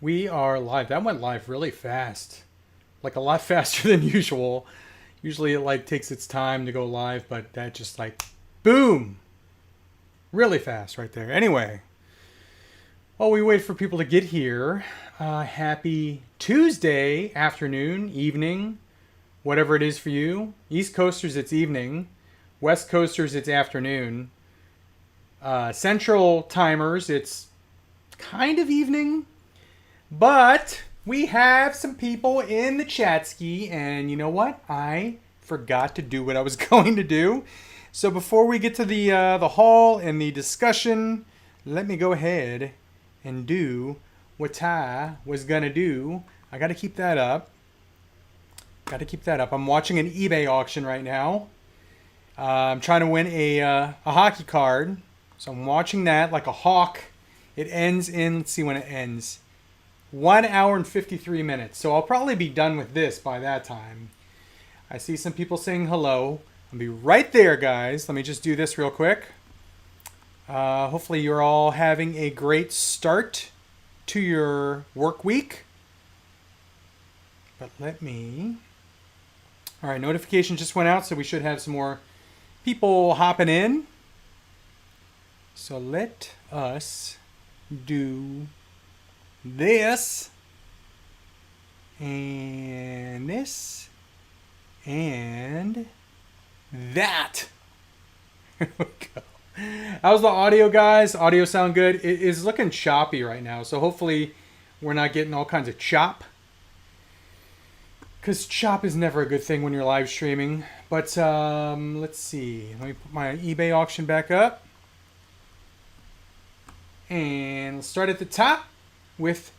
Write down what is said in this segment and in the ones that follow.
We are live. That went live really fast. Like a lot faster than usual. Usually it like takes its time to go live, but that just like boom. Really fast right there. Anyway, while we wait for people to get here, happy Tuesday afternoon, evening, whatever it is for you. East Coasters, it's evening. West Coasters, it's afternoon. Central Timers, it's kind of evening. But we have some people in the chat ski, and you know what? I forgot to do what I was going to do. So before we get to the haul and the discussion, let me go ahead and do what I was gonna do. I got to keep that up. Got to keep that up. I'm watching an eBay auction right now. I'm trying to win a hockey card, so I'm watching that like a hawk. It ends in, let's see when it ends. 1 hour and 53 minutes. So I'll probably be done with this by that time. I see some people saying hello. I'll be right there, guys. Let me just do this real quick. Hopefully you're all having a great start to your work week. But let me... All right, notification just went out, so we should have some more people hopping in. So let us do this and this and that. Here we go. How's the audio, guys? Audio sound good? It is looking choppy right now, so hopefully we're not getting all kinds of chop, because chop is never a good thing when you're live streaming. But let's see, let me put my eBay auction back up, and let's start at the top with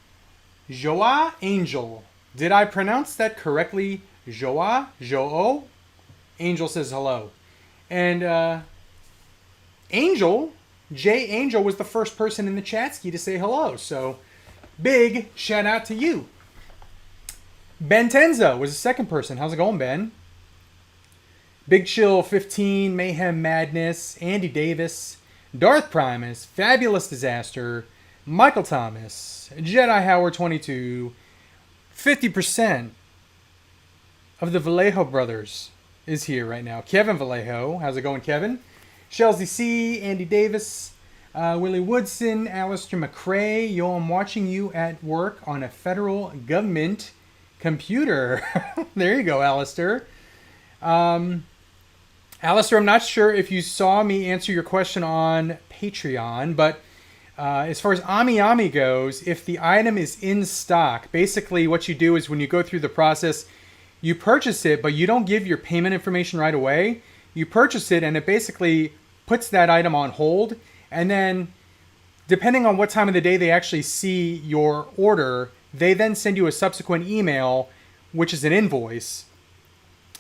Joa Angel. Did I pronounce that correctly? Joa? Jo-O? Angel says hello. And Angel, J Angel, was the first person in the chat ski to say hello. So big shout out to you. Ben Tenza was the second person. How's it going, Ben? Big Chill 15, Mayhem Madness, Andy Davis, Darth Primus, Fabulous Disaster, Michael Thomas, Jedi Howard 22, 50% of the Vallejo brothers is here right now. Kevin Vallejo, how's it going, Kevin? Chelsea C, Andy Davis, Willie Woodson, Alistair McCrae. Yo, I'm watching you at work on a federal government computer. There you go, Alistair. Alistair, I'm not sure if you saw me answer your question on Patreon, but as far as AmiAmi goes, if the item is in stock, basically what you do is when you go through the process, you purchase it, but you don't give your payment information right away. You purchase it, and it basically puts that item on hold. And then, depending on what time of the day they actually see your order, they then send you a subsequent email, which is an invoice,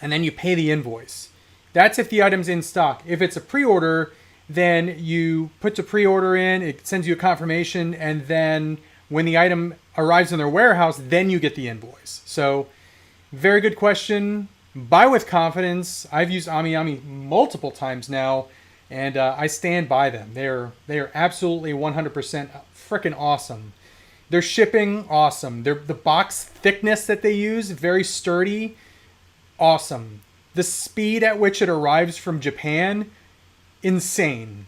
and then you pay the invoice. That's if the item's in stock. If it's a pre-order, then you put the pre-order in, it sends you a confirmation, and then when the item arrives in their warehouse, then you get the invoice. So, very good question. Buy with confidence. I've used AmiAmi multiple times now, and I stand by them. They are absolutely 100% freaking awesome. Their shipping, awesome. The box thickness that they use, very sturdy, awesome. The speed at which it arrives from Japan, insane.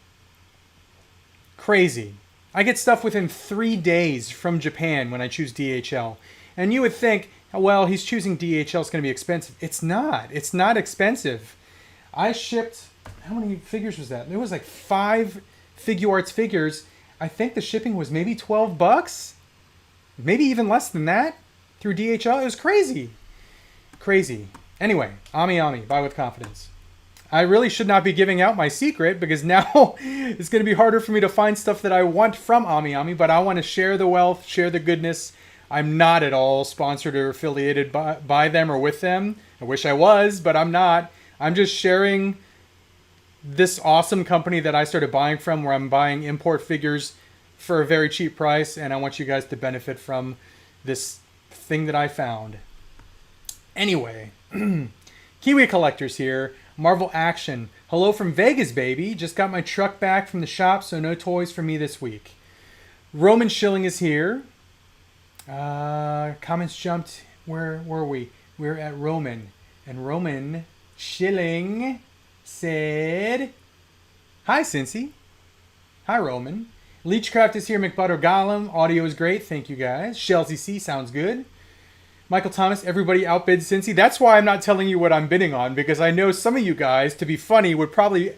Crazy. I get stuff within 3 days from Japan when I choose DHL. And you would think, well, he's choosing DHL, it's going to be expensive. It's not. It's not expensive. I shipped, how many figures was that? There was like 5 Figuarts figures. I think the shipping was maybe $12. Maybe even less than that through DHL. It was crazy. Crazy. Anyway, AmiAmi, buy with confidence. I really should not be giving out my secret, because now it's going to be harder for me to find stuff that I want from AmiAmi, but I want to share the wealth, share the goodness. I'm not at all sponsored or affiliated by them or with them. I wish I was, but I'm not. I'm just sharing this awesome company that I started buying from, where I'm buying import figures for a very cheap price, and I want you guys to benefit from this thing that I found. Anyway, Kiwi Collectors here. Marvel Action. Hello from Vegas, baby. Just got my truck back from the shop, so no toys for me this week. Roman Schilling is here. Comments jumped. Where were we? We're at Roman. And Roman Schilling said, hi, Cincy. Hi, Roman. Leechcraft is here. McButter Gollum. Audio is great. Thank you, guys. Chelsea C sounds good. Michael Thomas, everybody outbid Cincy. That's why I'm not telling you what I'm bidding on, because I know some of you guys, to be funny, would probably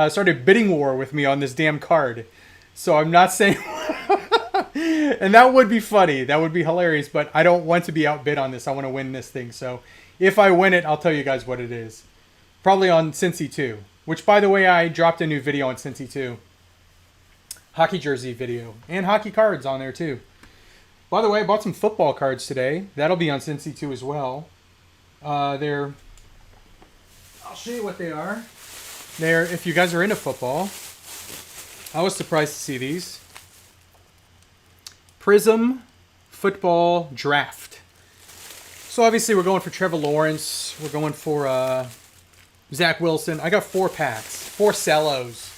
start a bidding war with me on this damn card. So I'm not saying... And that would be funny. That would be hilarious, but I don't want to be outbid on this. I want to win this thing. So if I win it, I'll tell you guys what it is. Probably on Cincy 2, which, by the way, I dropped a new video on Cincy 2. Hockey jersey video. And hockey cards on there, too. By the way, I bought some football cards today. That'll be on Cincy 2 as well. I'll show you what they are. They're, if you guys are into football, I was surprised to see these. Prism Football Draft. So obviously we're going for Trevor Lawrence. We're going for Zach Wilson. I got 4 packs. 4 cellos.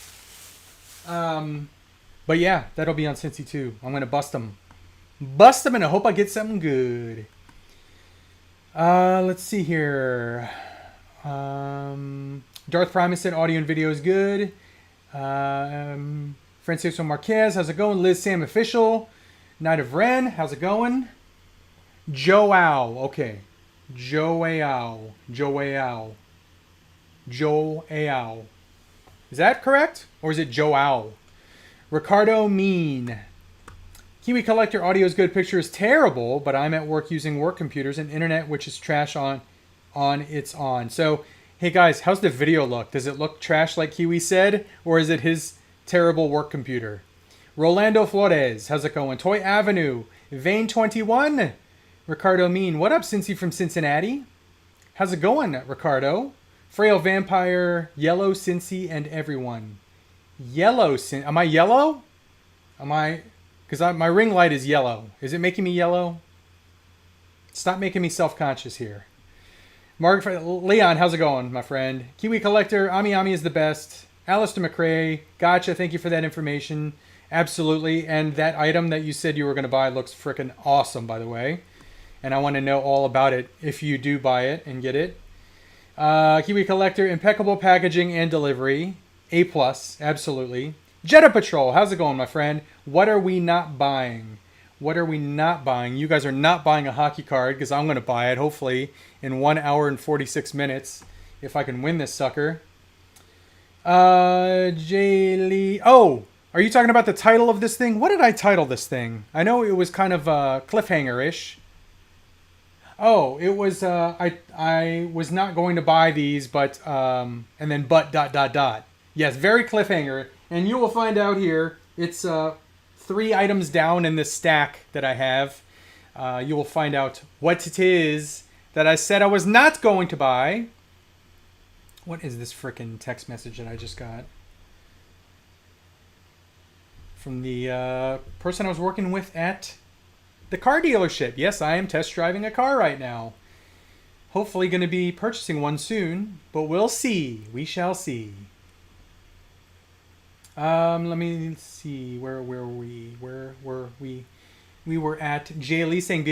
But yeah, that'll be on Cincy 2. I'm going to bust them. Bust them, and I hope I get something good. Let's see here. Darth Primus said audio and video is good. Francisco Marquez, how's it going? Liz Sam Official. Knight of Ren, how's it going? Joao, okay. Joao. Is that correct? Or is it Joao? Ricardo Mean. Kiwi Collector, audio is good, picture is terrible, but I'm at work using work computers and internet, which is trash on it's on. So, hey guys, how's the video look? Does it look trash like Kiwi said? Or is it his terrible work computer? Rolando Flores, how's it going? Toy Avenue, Vane21, Ricardo Mean. What up, Cincy from Cincinnati? How's it going, Ricardo? Frail Vampire, Yellow Cincy, and everyone. Yellow Cincy. Am I yellow? Am I... Because my ring light is yellow. Is it making me yellow? Stop making me self-conscious here. Leon, how's it going, my friend? Kiwi Collector, AmiAmi is the best. Alistair McRae, gotcha. Thank you for that information. Absolutely. And that item that you said you were going to buy looks freaking awesome, by the way. And I want to know all about it if you do buy it and get it. Kiwi Collector, impeccable packaging and delivery. A+, absolutely. Jetta Patrol, how's it going, my friend? What are we not buying? What are we not buying? You guys are not buying a hockey card, because I'm going to buy it, hopefully, in 1 hour and 46 minutes, if I can win this sucker. Jay Lee. Oh, are you talking about the title of this thing? What did I title this thing? I know it was kind of cliffhanger-ish. Oh, it was, I was not going to buy these, but, and then but, ... Yes, very cliffhanger. And you will find out here, it's 3 items down in this stack that I have. You will find out what it is that I said I was not going to buy. What is this frickin' text message that I just got? From the person I was working with at the car dealership. Yes, I am test driving a car right now. Hopefully going to be purchasing one soon, but we'll see. We shall see. Let me see. Where were we? Where were we? We were at Jay Lee saying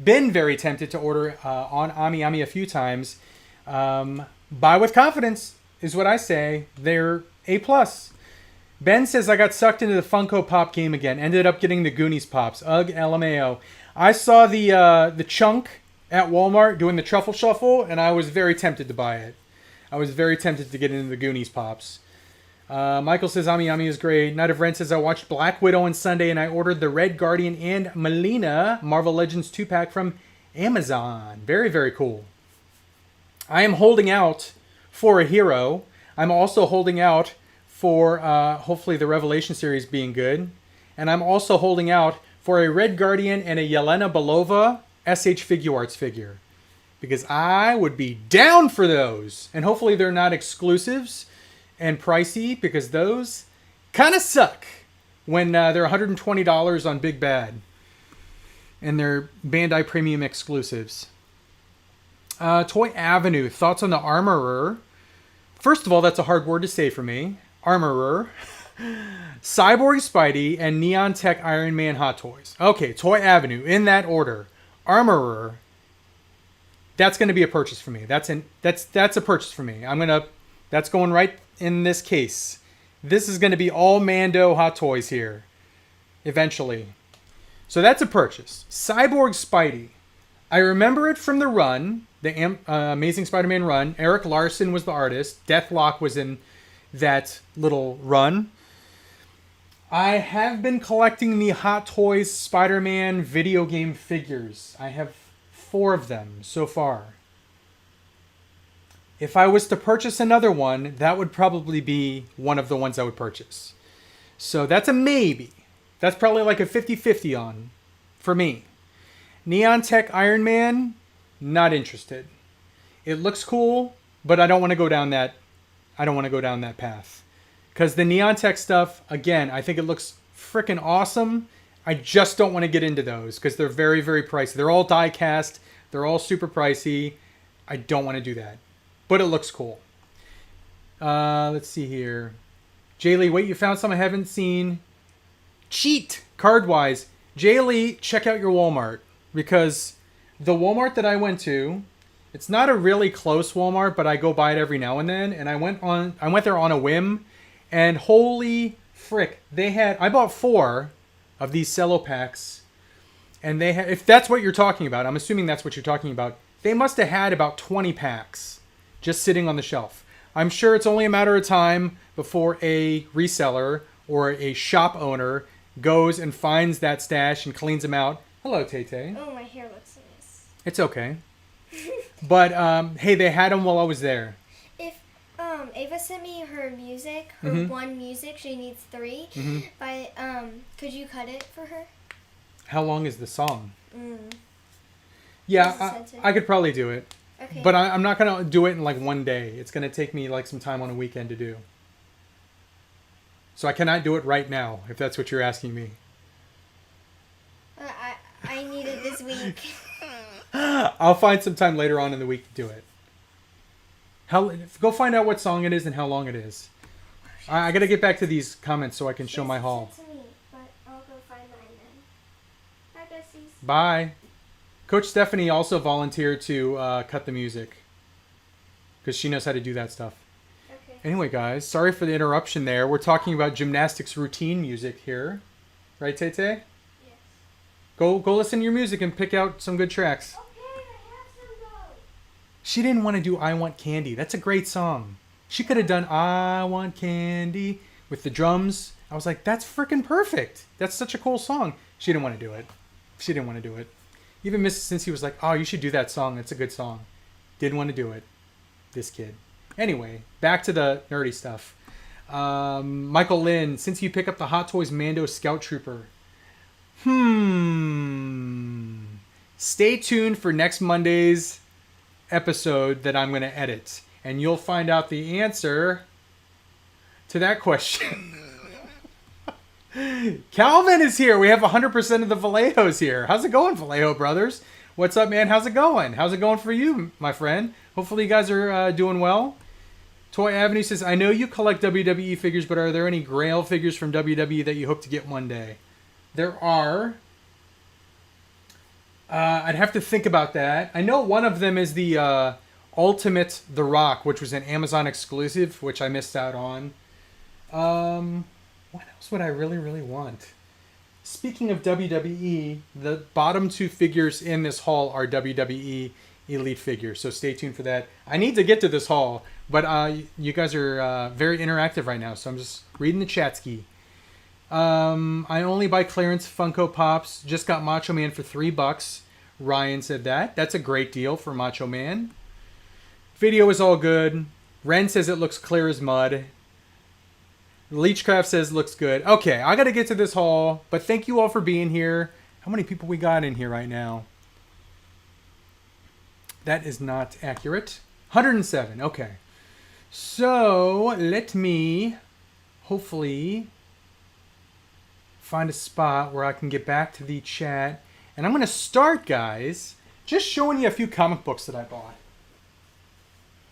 been very tempted to order on AmiAmi a few times. Buy with confidence is what I say. They're A+. Ben says, I got sucked into the Funko Pop game again. Ended up getting the Goonies Pops. Ugh, LMAO. I saw the chunk at Walmart doing the Truffle Shuffle, and I was very tempted to buy it. I was very tempted to get into the Goonies Pops. Michael says, AmiAmi is great. Knight of Ren says, I watched Black Widow on Sunday, and I ordered the Red Guardian and Melina Marvel Legends 2-pack from Amazon. Very, very cool. I am holding out for a hero. I'm also holding out for hopefully the Revelation series being good. And I'm also holding out for a Red Guardian and a Yelena Belova SH Figuarts figure. Because I would be down for those. And hopefully they're not exclusives and pricey, because those kind of suck when they're $120 on Big Bad. And they're Bandai Premium exclusives. Toy Avenue, thoughts on the Armorer? First of all, that's a hard word to say for me. Armorer. Cyborg Spidey and Neon Tech Iron Man Hot Toys. Okay, Toy Avenue in that order. Armorer. That's going to be a purchase for me. That's a purchase for me. That's going right in this case. This is going to be all Mando Hot Toys here eventually. So that's a purchase. Cyborg Spidey. I remember it from the run, the Amazing Spider-Man run. Eric Larson was the artist. Deathlock was in that little run. I have been collecting the Hot Toys Spider-Man video game figures. I have 4 of them so far. If I was to purchase another one, that would probably be one of the ones I would purchase. So that's a maybe. That's probably like a 50-50 on for me. Neon Tech Iron Man, not interested. It looks cool, but I don't want to go down that path. Because the Neon Tech stuff, again, I think it looks freaking awesome. I just don't want to get into those because they're very, very pricey. They're all die cast. They're all super pricey. I don't want to do that. But it looks cool. Let's see here. Jaylee, wait, you found some I haven't seen. Cheat, card-wise. Jaylee, check out your Walmart. Because the Walmart that I went to, it's not a really close Walmart, but I go by it every now and then. And I went there on a whim. And holy frick, I bought 4 of these cello packs. And they had, if that's what you're talking about, I'm assuming that's what you're talking about. They must have had about 20 packs just sitting on the shelf. I'm sure it's only a matter of time before a reseller or a shop owner goes and finds that stash and cleans them out. Hello, Tay-Tay. Oh, my hair looks nice. It's okay. But, hey, they had them while I was there. If Ava sent me her music, one music, she needs 3. But, could you cut it for her? How long is the song? Yeah, I could probably do it. Okay. But I'm not going to do it in like one day. It's going to take me like some time on a weekend to do. So I cannot do it right now, if that's what you're asking me. I need it this week. I'll find some time later on in the week to do it. Go find out what song it is and how long it is. I got to get back to these comments so I can show my haul. To me, but I'll go find mine then. Bye, Bessies. Bye. Coach Stephanie also volunteered to cut the music because she knows how to do that stuff. Okay. Anyway, guys, sorry for the interruption there. We're talking about gymnastics routine music here. Right, Tay-Tay? Yes. Go listen to your music and pick out some good tracks. Okay, I have some though. She didn't want to do I Want Candy. That's a great song. She could have done I Want Candy with the drums. I was like, that's freaking perfect. That's such a cool song. She didn't want to do it. Even Mrs. Cincy was like, oh, you should do that song. It's a good song. Didn't want to do it. This kid. Anyway, back to the nerdy stuff. Michael Lynn, since you pick up the Hot Toys Mando Scout Trooper. Stay tuned for next Monday's episode that I'm going to edit. And you'll find out the answer to that question. Calvin is here. We have 100% of the Vallejos here. How's it going, Vallejo brothers? What's up, man? How's it going? How's it going for you, my friend? Hopefully you guys are doing well. Toy Avenue says, I know you collect WWE figures, but are there any Grail figures from WWE that you hope to get one day? There are. I'd have to think about that. I know one of them is the Ultimate The Rock, which was an Amazon exclusive, which I missed out on. What else would I really, really want? Speaking of WWE, the bottom 2 figures in this haul are WWE Elite figures, so stay tuned for that. I need to get to this haul, but you guys are very interactive right now, so I'm just reading the chat ski. I only buy clearance Funko Pops. Just got Macho Man for $3. Ryan said that. That's a great deal for Macho Man. Video is all good. Ren says it looks clear as mud. Leechcraft says looks good. Okay, I got to get to this haul, but thank you all for being here. How many people we got in here right now? That is not accurate. 107. Okay. So, let me hopefully find a spot where I can get back to the chat. And I'm going to start, guys, just showing you a few comic books that I bought.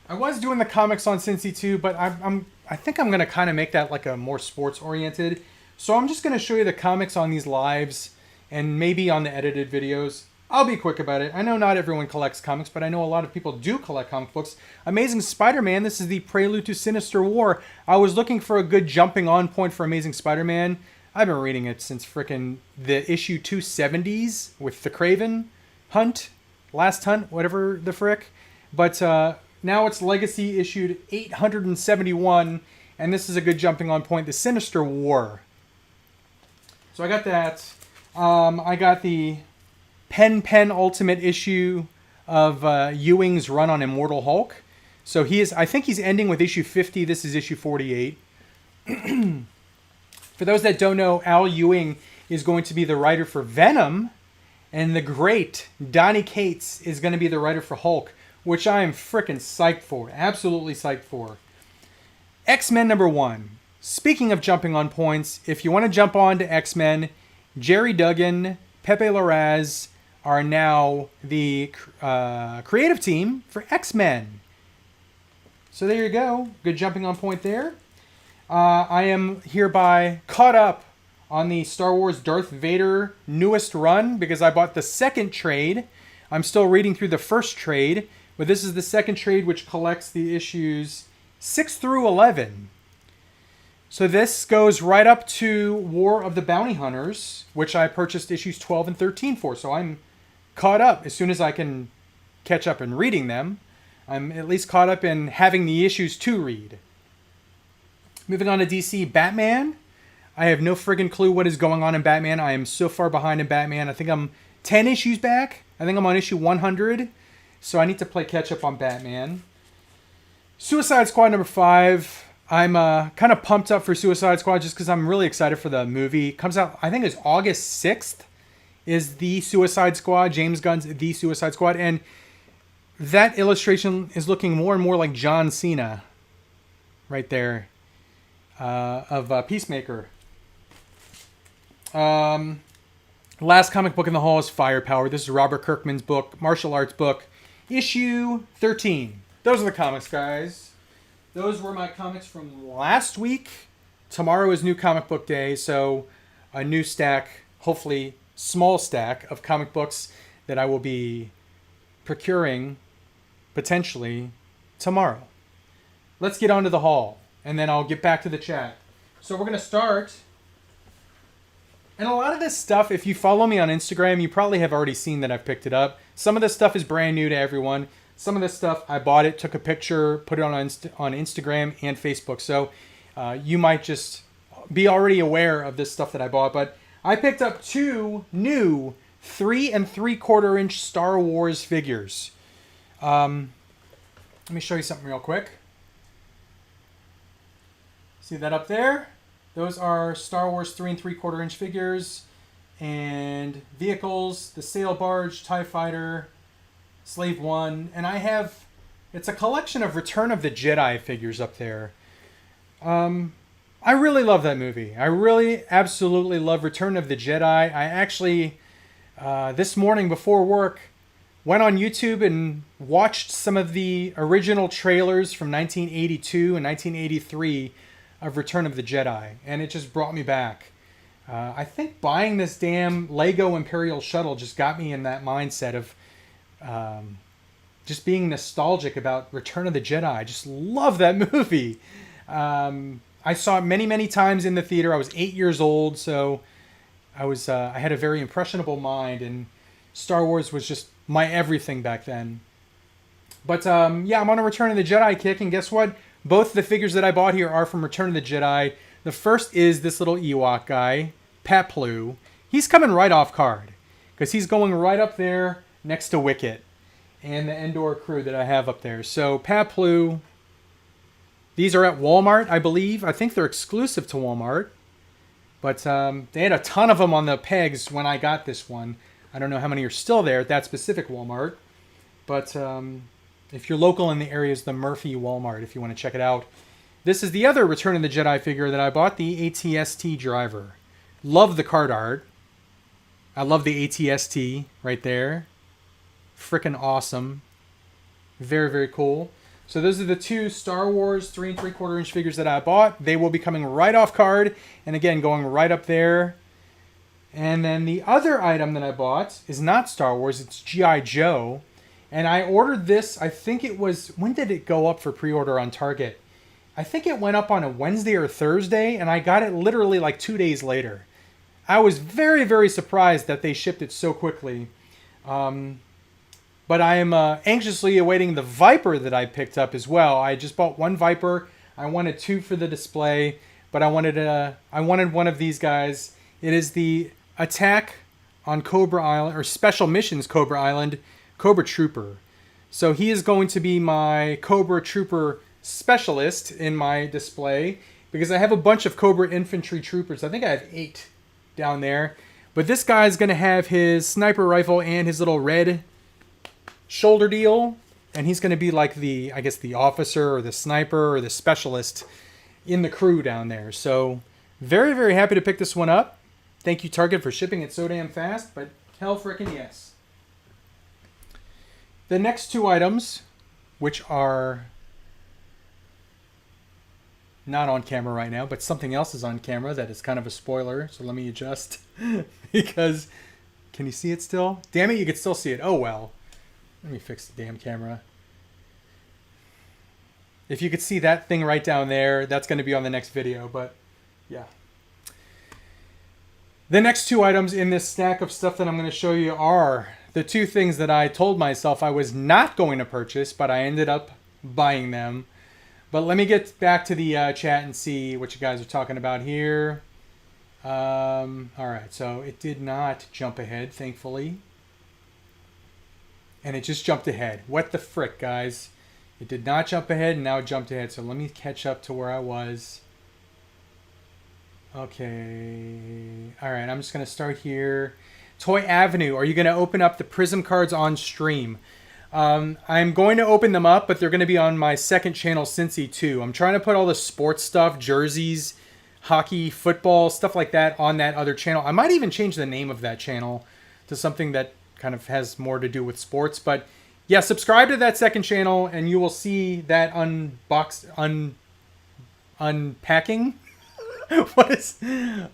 I was doing the comics on Cincy too, but I think I'm gonna kind of make that like a more sports oriented. So I'm just gonna show you the comics on these lives and maybe on the edited videos. I'll be quick about it. I know not everyone collects comics, but I know a lot of people do collect comic books. Amazing Spider-Man, this is the Prelude to Sinister War. I was looking for a good jumping on point for Amazing Spider-Man. I've been reading it since frickin' the issue 270s with the Kraven Hunt, Last Hunt, whatever the frick. But now it's Legacy issued 871, and this is a good jumping on point, the Sinister War. So I got that. I got the Pen Ultimate issue of Ewing's run on Immortal Hulk. So I think he's ending with issue 50. This is issue 48. For those that don't know, Al Ewing is going to be the writer for Venom, and the great Donny Cates is going to be the writer for Hulk, which I am freaking psyched for. Absolutely psyched for. X-Men #1. Speaking of jumping on points, if you want to jump on to X-Men, Jerry Duggan, Pepe Larraz are now the creative team for X-Men. So there you go. Good jumping on point there. I am hereby caught up on the Star Wars Darth Vader newest run because I bought the second trade. I'm still reading through the first trade, but this is the second trade which collects the issues 6 through 11. So this goes right up to War of the Bounty Hunters, which I purchased issues 12 and 13 for. So I'm caught up as soon as I can catch up in reading them. I'm at least caught up in having the issues to read. Moving on to DC, Batman. I have no friggin' clue what is going on in Batman. I am so far behind in Batman. I think I'm 10 issues back. I think I'm on issue 100. So I need to play catch up on Batman. Suicide Squad #5. I'm kind of pumped up for Suicide Squad just because I'm really excited for the movie. Comes out, I think it's August 6th is The Suicide Squad, James Gunn's The Suicide Squad. And that illustration is looking more and more like John Cena right there of Peacemaker. Last comic book in the hall is Firepower. This is Robert Kirkman's book, martial arts book, issue 13. Those are the comics, guys. Those were my comics from last week. Tomorrow is new comic book day, so a new stack, hopefully small stack of comic books that I will be procuring potentially tomorrow. Let's get on to the haul, and then I'll get back to the chat. So we're going to start. And a lot of this stuff, if you follow me on Instagram, you probably have already seen that I've picked it up. Some of this stuff is brand new to everyone. Some of this stuff, I bought it, took a picture, put it on Instagram and Facebook. So you might just be already aware of this stuff that I bought. But I picked up 2 new 3 3/4 inch Star Wars figures. Let me show you something real quick. See that up there? Those are Star Wars 3 3/4 inch figures and vehicles, the sail barge, TIE Fighter, Slave One, and it's a collection of Return of the Jedi figures up there. I really love that movie. I really absolutely love Return of the Jedi. I actually, this morning before work, went on YouTube and watched some of the original trailers from 1982 and 1983 of Return of the Jedi, and it just brought me back. I think buying this damn Lego Imperial Shuttle just got me in that mindset of just being nostalgic about Return of the Jedi. I just love that movie. I saw it many, many times in the theater. I was 8 years old, so I had a very impressionable mind, and Star Wars was just my everything back then. But yeah, I'm on a Return of the Jedi kick, and guess what? Both the figures that I bought here are from Return of the Jedi. The first is this little Ewok guy, Paplu. He's coming right off card, because he's going right up there next to Wicket and the Endor crew that I have up there. So Paplu, these are at Walmart, I believe. I think they're exclusive to Walmart. But they had a ton of them on the pegs when I got this one. I don't know how many are still there at that specific Walmart. But if you're local in the area, it's the Murphy Walmart if you want to check it out. This is the other Return of the Jedi figure that I bought, the ATST driver. Love the card art. I love the ATST right there. Frickin' awesome. Very, very cool. So those are the two Star Wars 3 3/4 inch figures that I bought. They will be coming right off card, and again, going right up there. And then the other item that I bought is not Star Wars, it's G.I. Joe. And I ordered this, I think it was, when did it go up for pre-order on Target? I think it went up on a Wednesday or Thursday, and I got it literally like 2 days later. I was very, very surprised that they shipped it so quickly. But I am anxiously awaiting the Viper that I picked up as well. I just bought one Viper. I wanted two for the display, but I wanted one of these guys. It is the Attack on Cobra Island, or Special Missions Cobra Island, Cobra Trooper. So he is going to be my Cobra Trooper specialist in my display, because I have a bunch of Cobra Infantry Troopers. I think I have 8 down there. But this guy's going to have his sniper rifle and his little red shoulder deal. And he's going to be like the, I guess, the officer or the sniper or the specialist in the crew down there. So very, very happy to pick this one up. Thank you, Target, for shipping it so damn fast, but hell frickin' yes. The next two items, which are not on camera right now, but something else is on camera that is kind of a spoiler, so let me adjust. Because, can you see it still? Damn it, you can still see it. Oh well. Let me fix the damn camera. If you could see that thing right down there, that's going to be on the next video, but yeah. The next two items in this stack of stuff that I'm going to show you are the two things that I told myself I was not going to purchase, but I ended up buying them. But let me get back to the chat and see what you guys are talking about here. Alright, so it did not jump ahead, thankfully. And it just jumped ahead. What the frick, guys? It did not jump ahead, and now it jumped ahead. So let me catch up to where I was. Okay. Alright, I'm just going to start here. Toy Avenue, are you going to open up the Prism cards on stream? I'm going to open them up, but they're going to be on my second channel, Cincy 2. I'm trying to put all the sports stuff, jerseys, hockey, football, stuff like that on that other channel. I might even change the name of that channel to something that kind of has more to do with sports. But yeah, subscribe to that second channel, and you will see that unpacking. What is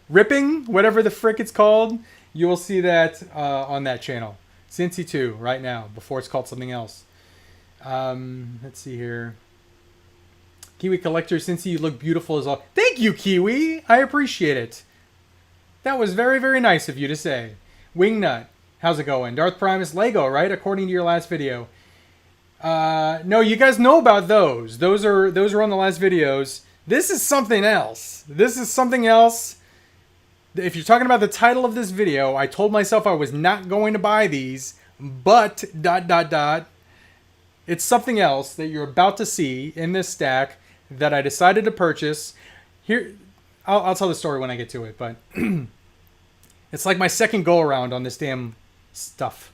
ripping? Whatever the frick it's called. You will see that on that channel. Cincy 2 right now, before it's called something else. Let's see here. Kiwi Collector, Cincy, you look beautiful as all. Thank you, Kiwi. I appreciate it. That was very, very nice of you to say. Wingnut, how's it going? Darth Primus Lego, right? According to your last video. No, you guys know about those. Those are on the last videos. This is something else. This is something else. If you're talking about the title of this video, I told myself I was not going to buy these, but ... It's something else that you're about to see in this stack that I decided to purchase. Here, I'll tell the story when I get to it, but it's like my second go around on this damn stuff.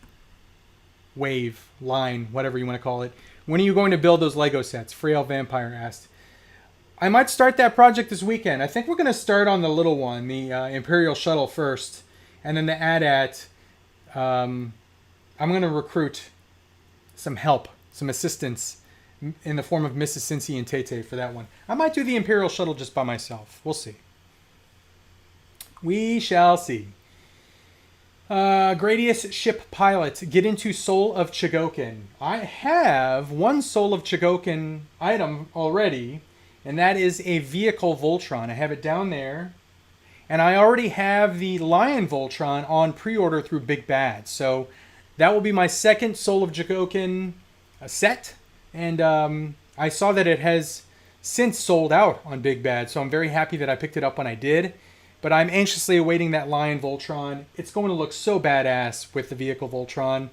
Wave, line, whatever you want to call it. When are you going to build those Lego sets? Frail Vampire asked. I might start that project this weekend. I think we're going to start on the little one, the Imperial Shuttle first, and then the AT-AT. I'm going to recruit some help, some assistance in the form of Mrs. Cincy and Tay-Tay for that one. I might do the Imperial Shuttle just by myself. We'll see. We shall see. Gradius Ship Pilot, get into Soul of Chogokin. I have one Soul of Chogokin item already, and that is a vehicle Voltron. I have it down there. And I already have the Lion Voltron on pre-order through Big Bad. So that will be my second Soul of Chogokin set. And I saw that it has since sold out on Big Bad. So I'm very happy that I picked it up when I did. But I'm anxiously awaiting that Lion Voltron. It's going to look so badass with the vehicle Voltron.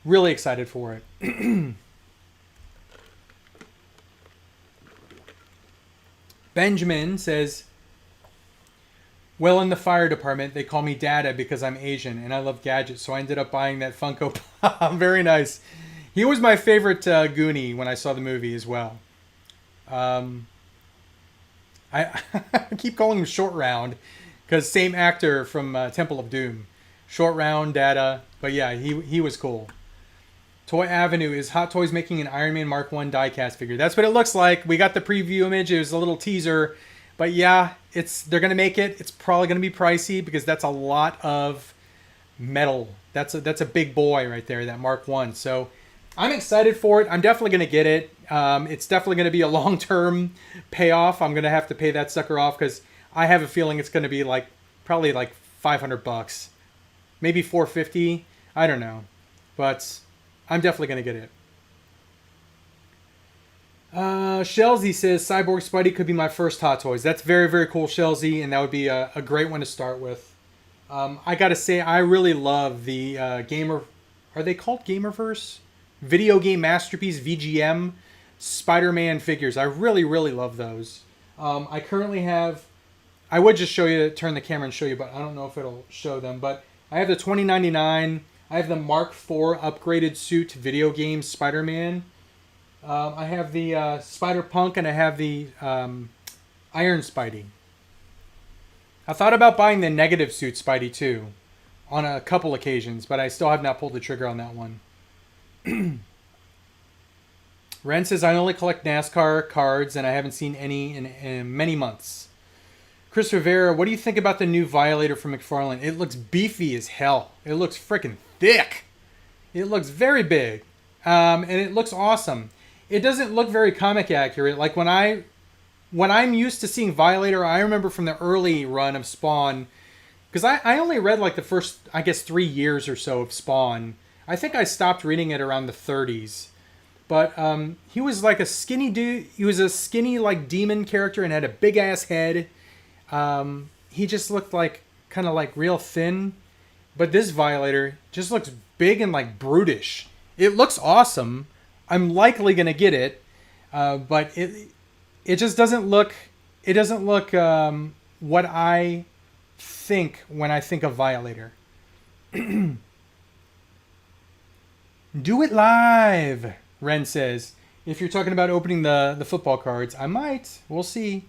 Really excited for it. Benjamin says, well, in the fire department, they call me Dada because I'm Asian and I love gadgets. So I ended up buying that Funko Pop. Very nice. He was my favorite Goonie when I saw the movie as well. I keep calling him Short Round because same actor from Temple of Doom. Short Round, Dada. But yeah, he was cool. Toy Avenue, is Hot Toys making an Iron Man Mark 1 diecast figure? That's what it looks like. We got the preview image. It was a little teaser. But yeah, they're going to make it. It's probably going to be pricey because that's a lot of metal. That's a big boy right there, that Mark 1. So I'm excited for it. I'm definitely going to get it. It's definitely going to be a long-term payoff. I'm going to have to pay that sucker off because I have a feeling it's going to be probably like $500, maybe $450. I don't know, but I'm definitely going to get it. Shelzy says Cyborg Spidey could be my first Hot Toys. That's very, very cool, Shelzy, and that would be a great one to start with. I gotta say, I really love the gamer. Are they called Gamerverse? Video Game Masterpiece VGM Spider-Man figures. I really, really love those. I currently have. I would just show you, turn the camera and show you, but I don't know if it'll show them. But I have the 2099. I have the Mark IV upgraded suit video game Spider-Man. I have the Spider-Punk, and I have the Iron Spidey. I thought about buying the negative suit Spidey too on a couple occasions, but I still have not pulled the trigger on that one. Ren says, I only collect NASCAR cards, and I haven't seen any in many months. Chris Rivera, what do you think about the new Violator from McFarlane? It looks beefy as hell. It looks freaking thick. It looks very big. And it looks awesome. It doesn't look very comic accurate. Like when I'm used to seeing Violator, I remember from the early run of Spawn, because I only read like the first, I guess, 3 years or so of Spawn. I think I stopped reading it around the 30s. But he was like a skinny dude. He was a skinny like demon character and had a big ass head. He just looked like kind of like real thin. But this Violator just looks big and like brutish. It looks awesome. I'm likely gonna get it, but it just doesn't look. It doesn't look what I think when I think of Violator. Do it live, Ren says. If you're talking about opening the football cards, I might. We'll see.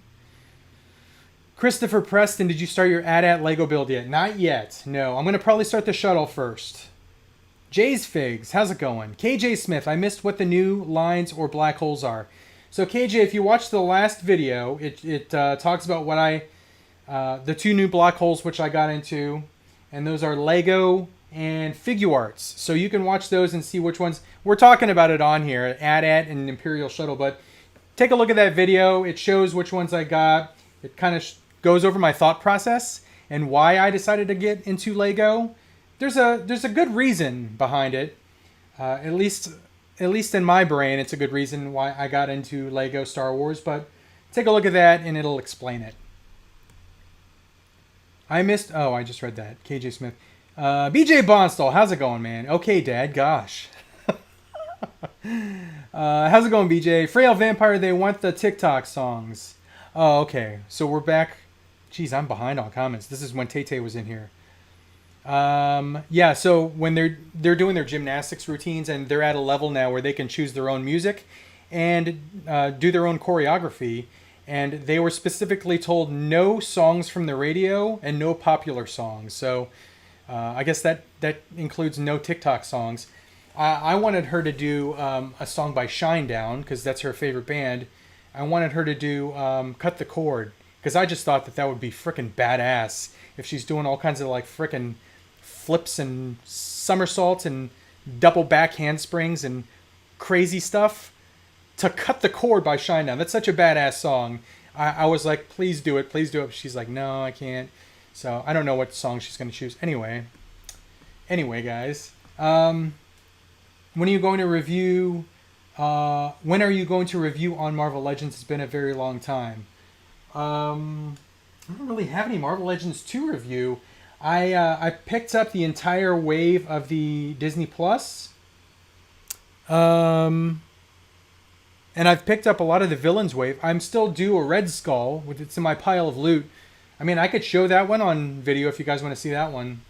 Christopher Preston, did you start your AT-AT Lego build yet? Not yet. No, I'm going to probably start the shuttle first. Jay's Figs, how's it going? KJ Smith, I missed what the new lines or black holes are. So KJ, if you watched the last video, it talks about what the two new black holes which I got into, and those are Lego and Figuarts. So you can watch those and see which ones. We're talking about it on here, AT-AT and Imperial Shuttle, but take a look at that video. It shows which ones I got. It kind of goes over my thought process and why I decided to get into Lego. There's a good reason behind it. At least in my brain, it's a good reason why I got into Lego Star Wars. But take a look at that, and it'll explain it. I just read that. KJ Smith. BJ Bonstall, how's it going, man? Okay, Dad. Gosh. How's it going, BJ? Frail Vampire, they want the TikTok songs. Oh, okay. So we're back. Jeez, I'm behind on comments. This is when Tay was in here. Yeah, so when they're doing their gymnastics routines, and they're at a level now where they can choose their own music and do their own choreography, and they were specifically told no songs from the radio and no popular songs. So I guess that includes no TikTok songs. I wanted her to do a song by Shinedown because that's her favorite band. I wanted her to do Cut the Cord because I just thought that would be frickin' badass if she's doing all kinds of like frickin' flips and somersaults and double back handsprings and crazy stuff to Cut the Cord by Shinedown. That's such a badass song. I was like, please do it. She's like, no, I can't. So I don't know what song she's going to choose. Anyway, guys, when are you going to review? When are you going to review on Marvel Legends? It's been a very long time. I don't really have any Marvel Legends to review. I picked up the entire wave of the Disney Plus. And I've picked up a lot of the Villains wave. I'm still due a Red Skull. It's in my pile of loot. I mean, I could show that one on video if you guys want to see that one.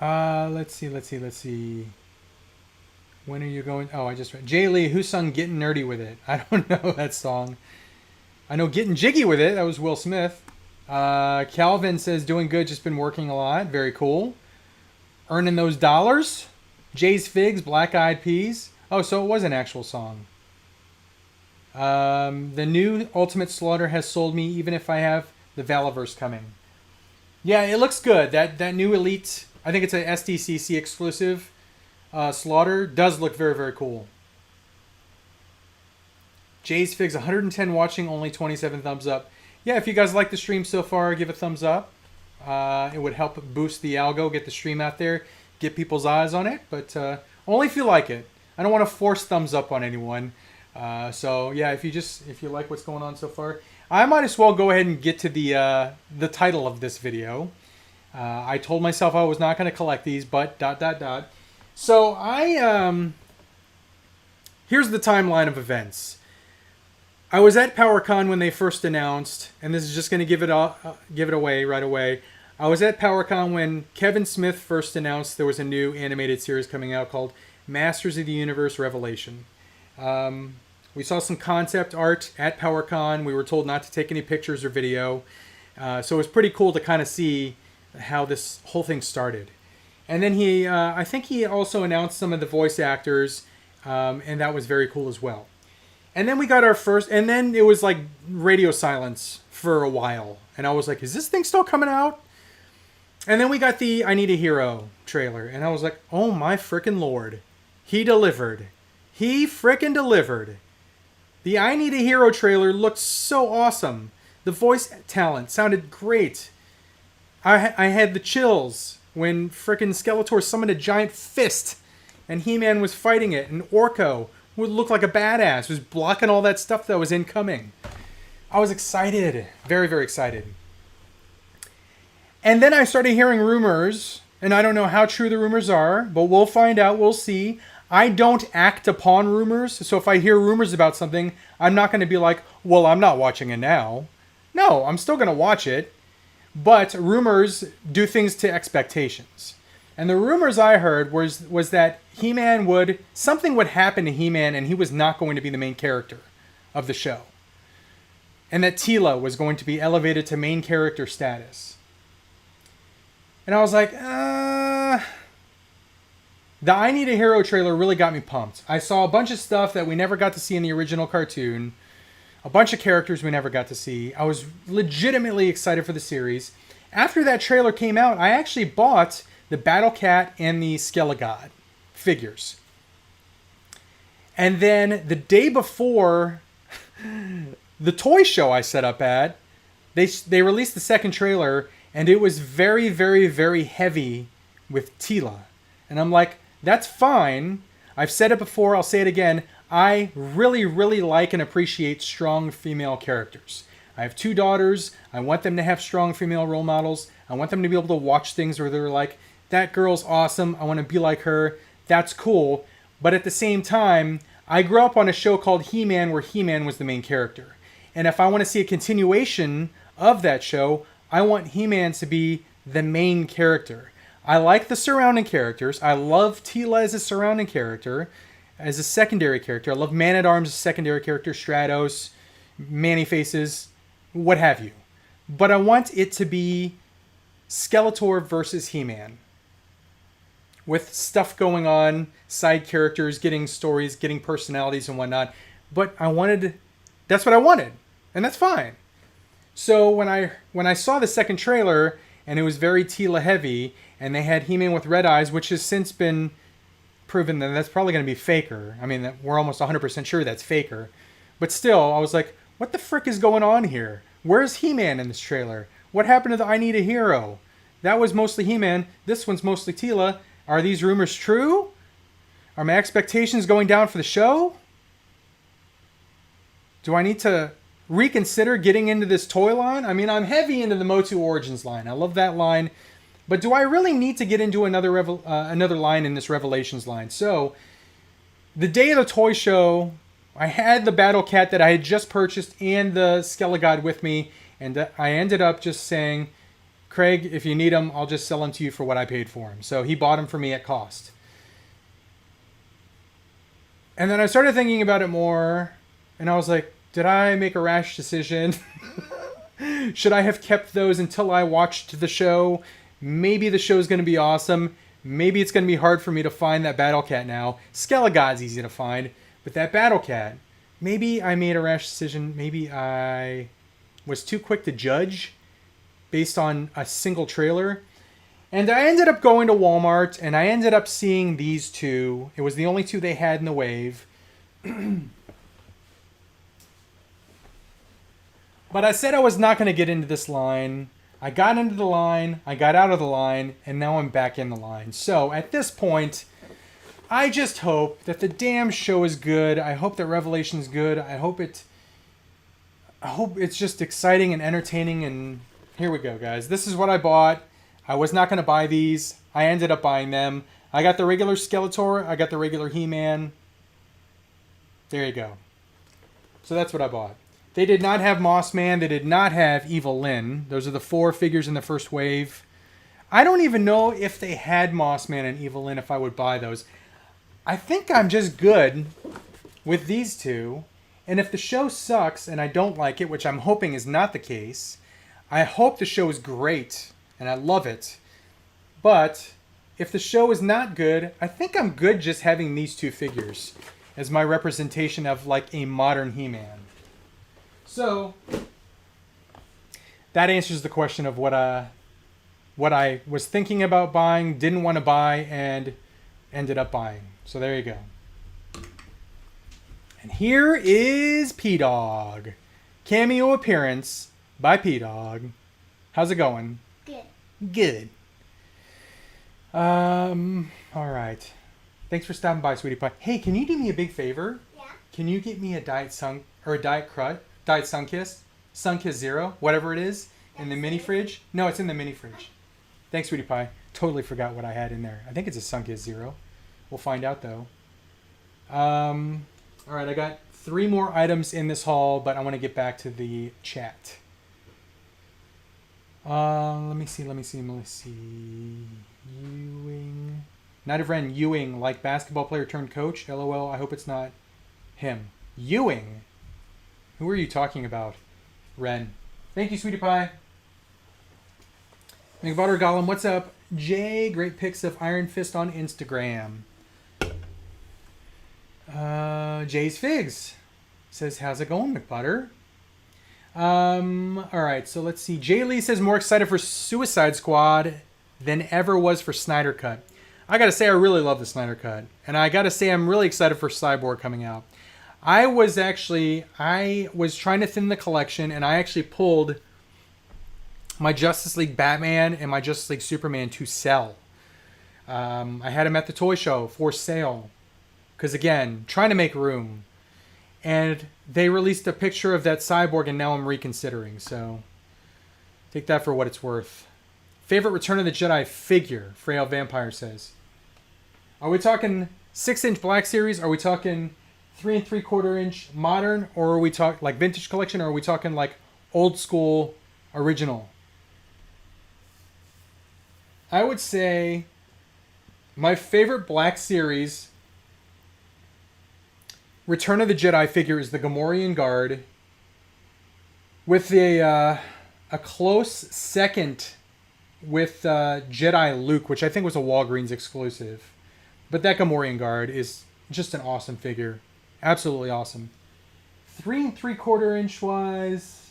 Let's see. When are you going? Oh, I just read. Jay Lee, who sung Getting Nerdy With It? I don't know that song. I know Getting Jiggy With It. That was Will Smith. Calvin says, doing good, just been working a lot. Very cool. Earning those dollars. Jay's Figs, Black Eyed Peas. Oh, so it was an actual song. The new Ultimate Slaughter has sold me, even if I have the Valaverse coming. Yeah, it looks good. That new Elite, I think it's a SDCC exclusive Slaughter, does look very, very cool. Jay's Figs, 110 watching, only 27 thumbs up. Yeah, if you guys like the stream so far, give a thumbs up. It would help boost the algo, get the stream out there, get people's eyes on it, but only if you like it. I don't want to force thumbs up on anyone. So yeah, if you like what's going on so far, I might as well go ahead and get to the title of this video. I told myself I was not going to collect these, but ... So here's the timeline of events. I was at PowerCon when they first announced, and this is just going to give it away right away. I was at PowerCon when Kevin Smith first announced there was a new animated series coming out called Masters of the Universe Revelation. We saw some concept art at PowerCon. We were told not to take any pictures or video. So it was pretty cool to kind of see how this whole thing started. And then I think he also announced some of the voice actors, and that was very cool as well. And then we got our first, and then it was like radio silence for a while. And I was like, is this thing still coming out? And then we got the I Need a Hero trailer. And I was like, oh my frickin' Lord. He delivered. He frickin' delivered. The I Need a Hero trailer looked so awesome. The voice talent sounded great. I had the chills when frickin' Skeletor summoned a giant fist and He-Man was fighting it, and Orko would look like a badass, was blocking all that stuff that was incoming. I was excited. Very, very excited. And then I started hearing rumors, and I don't know how true the rumors are, but we'll find out, we'll see. I don't act upon rumors, so if I hear rumors about something, I'm not going to be like, well, I'm not watching it now. No, I'm still going to watch it, but rumors do things to expectations. And the rumors I heard was that He-Man something would happen to He-Man and he was not going to be the main character of the show. And that Teela was going to be elevated to main character status. And I was like, The I Need a Hero trailer really got me pumped. I saw a bunch of stuff that we never got to see in the original cartoon. A bunch of characters we never got to see. I was legitimately excited for the series. After that trailer came out, I actually bought the Battle Cat and the Skelegod figures. And then the day before the toy show I set up at, they released the second trailer, and it was very, very, very heavy with Teela. And I'm like, that's fine. I've said it before, I'll say it again. I really, really like and appreciate strong female characters. I have 2 daughters. I want them to have strong female role models. I want them to be able to watch things where they're like, that girl's awesome. I want to be like her. That's cool. But at the same time, I grew up on a show called He-Man where He-Man was the main character. And if I want to see a continuation of that show, I want He-Man to be the main character. I like the surrounding characters. I love Teela as a surrounding character, as a secondary character. I love Man-at-Arms as a secondary character, Stratos, Man-E-Faces, what have you. But I want it to be Skeletor versus He-Man. With stuff going on, side characters, getting stories, getting personalities and whatnot. But that's what I wanted. And that's fine. So when I saw the second trailer, and it was very Teela heavy, and they had He-Man with red eyes, which has since been proven that that's probably going to be Faker. I mean, we're almost 100% sure that's Faker. But still, I was like, what the frick is going on here? Where's He-Man in this trailer? What happened to the I Need a Hero? That was mostly He-Man. This one's mostly Teela. Are these rumors true? Are my expectations going down for the show? Do I need to reconsider getting into this toy line? I mean, I'm heavy into the MotU Origins line. I love that line. But do I really need to get into another line in this Revelations line? So, the day of the toy show, I had the Battle Cat that I had just purchased and the Skelegod with me. And I ended up just saying, Craig, if you need them, I'll just sell them to you for what I paid for them. So he bought them for me at cost. And then I started thinking about it more, and I was like, did I make a rash decision? Should I have kept those until I watched the show? Maybe the show's going to be awesome. maybe it's going to be hard for me to find that Battle Cat now. Skelegod's easy to find, but that Battle Cat, maybe I made a rash decision. Maybe I was too quick to judge based on a single trailer. And I ended up going to Walmart, and I ended up seeing these two. It was the only two they had in the wave. But I said I was not going to get into this line. I got into the line, I got out of the line, and now I'm back in the line. So at this point, I just hope that the damn show is good. I hope that Revelation is good. I hope it's just exciting and entertaining. And here we go, guys. This is what I bought. I was not going to buy these. I ended up buying them. I got the regular Skeletor. I got the regular He-Man. There you go. So that's what I bought. They did not have Moss Man. They did not have Evil Lyn. Those are the 4 figures in the first wave. I don't even know if they had Moss Man and Evil Lyn if I would buy those. I think I'm just good with these two. And if the show sucks and I don't like it, which I'm hoping is not the case, I hope the show is great and I love it. But if the show is not good, I think I'm good just having these 2 figures as my representation of like a modern He-Man. So that answers the question of what I was thinking about buying, didn't want to buy, and ended up buying. So there you go. And here is P-Dog. Cameo appearance by P-Dog. How's it going? Good. Good. All right. Thanks for stopping by, Sweetie Pie. Hey, can you do me a big favor? Yeah. Can you get me a Diet Sunkiss Zero, whatever it is, in the mini fridge? No, it's in the mini fridge. Thanks, Sweetie Pie. Totally forgot what I had in there. I think it's a Sunkiss Zero. We'll find out, though. All right, I got 3 more items in this haul, but I want to get back to the chat. Let me see. Ewing. Night of Ren, Ewing, like basketball player turned coach. LOL, I hope it's not him. Ewing? Who are you talking about? Ren. Thank you, Sweetie Pie. McButter Gollum, what's up? Jay, great pics of Iron Fist on Instagram. Jay's Figs says, how's it going, McButter? Alright, so let's see. Jay Lee says, more excited for Suicide Squad than ever was for Snyder Cut. I gotta say, I really love the Snyder Cut. And I gotta say, I'm really excited for Cyborg coming out. I was trying to thin the collection, and I actually pulled my Justice League Batman and my Justice League Superman to sell. I had them at the toy show for sale. Because again, trying to make room. And they released a picture of that Cyborg, and now I'm reconsidering. So take that for what it's worth. Favorite Return of the Jedi figure, Frail Vampire says. Are we talking 6-inch Black Series? Are we talking 3 3/4-inch modern? Or are we talking like vintage collection? Or are we talking like old school original? I would say my favorite Black Series Return of the Jedi figure is the Gamorrean Guard, with a close second with Jedi Luke, which I think was a Walgreens exclusive. But that Gamorrean Guard is just an awesome figure. Absolutely awesome. 3 3/4-inch wise,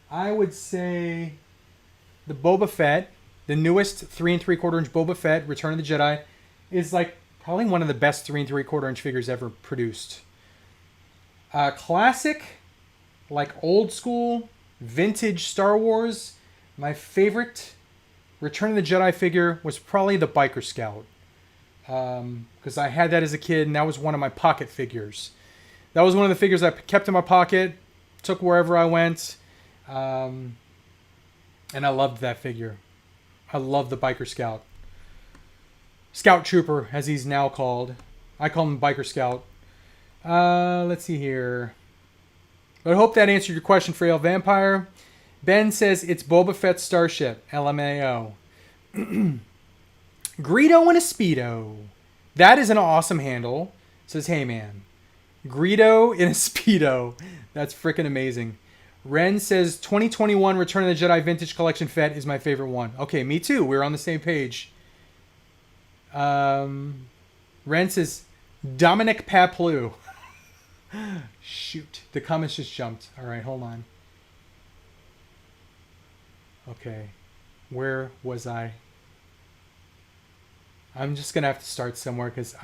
I would say the Boba Fett, the newest 3 3/4-inch Boba Fett, Return of the Jedi, is like probably one of the best 3 3/4-inch figures ever produced. Classic, like old school, vintage Star Wars, my favorite Return of the Jedi figure was probably the Biker Scout. Because I had that as a kid, and that was one of my pocket figures. That was one of the figures I kept in my pocket, took wherever I went, and I loved that figure. I love the Biker Scout. Scout Trooper, as he's now called. I call him Biker Scout. Let's see here. But I hope that answered your question, Frail Vampire. Ben says it's Boba Fett's Starship. LMAO. Greedo and a Speedo. That is an awesome handle. Says, hey man. Greedo in a Speedo. That's freaking amazing. Ren says 2021 Return of the Jedi Vintage Collection Fett is my favorite one. Okay, me too. We're on the same page. Ren says Dominic Paplu. Shoot. The comments just jumped. All right, hold on. Okay. Where was I? I'm just going to have to start somewhere because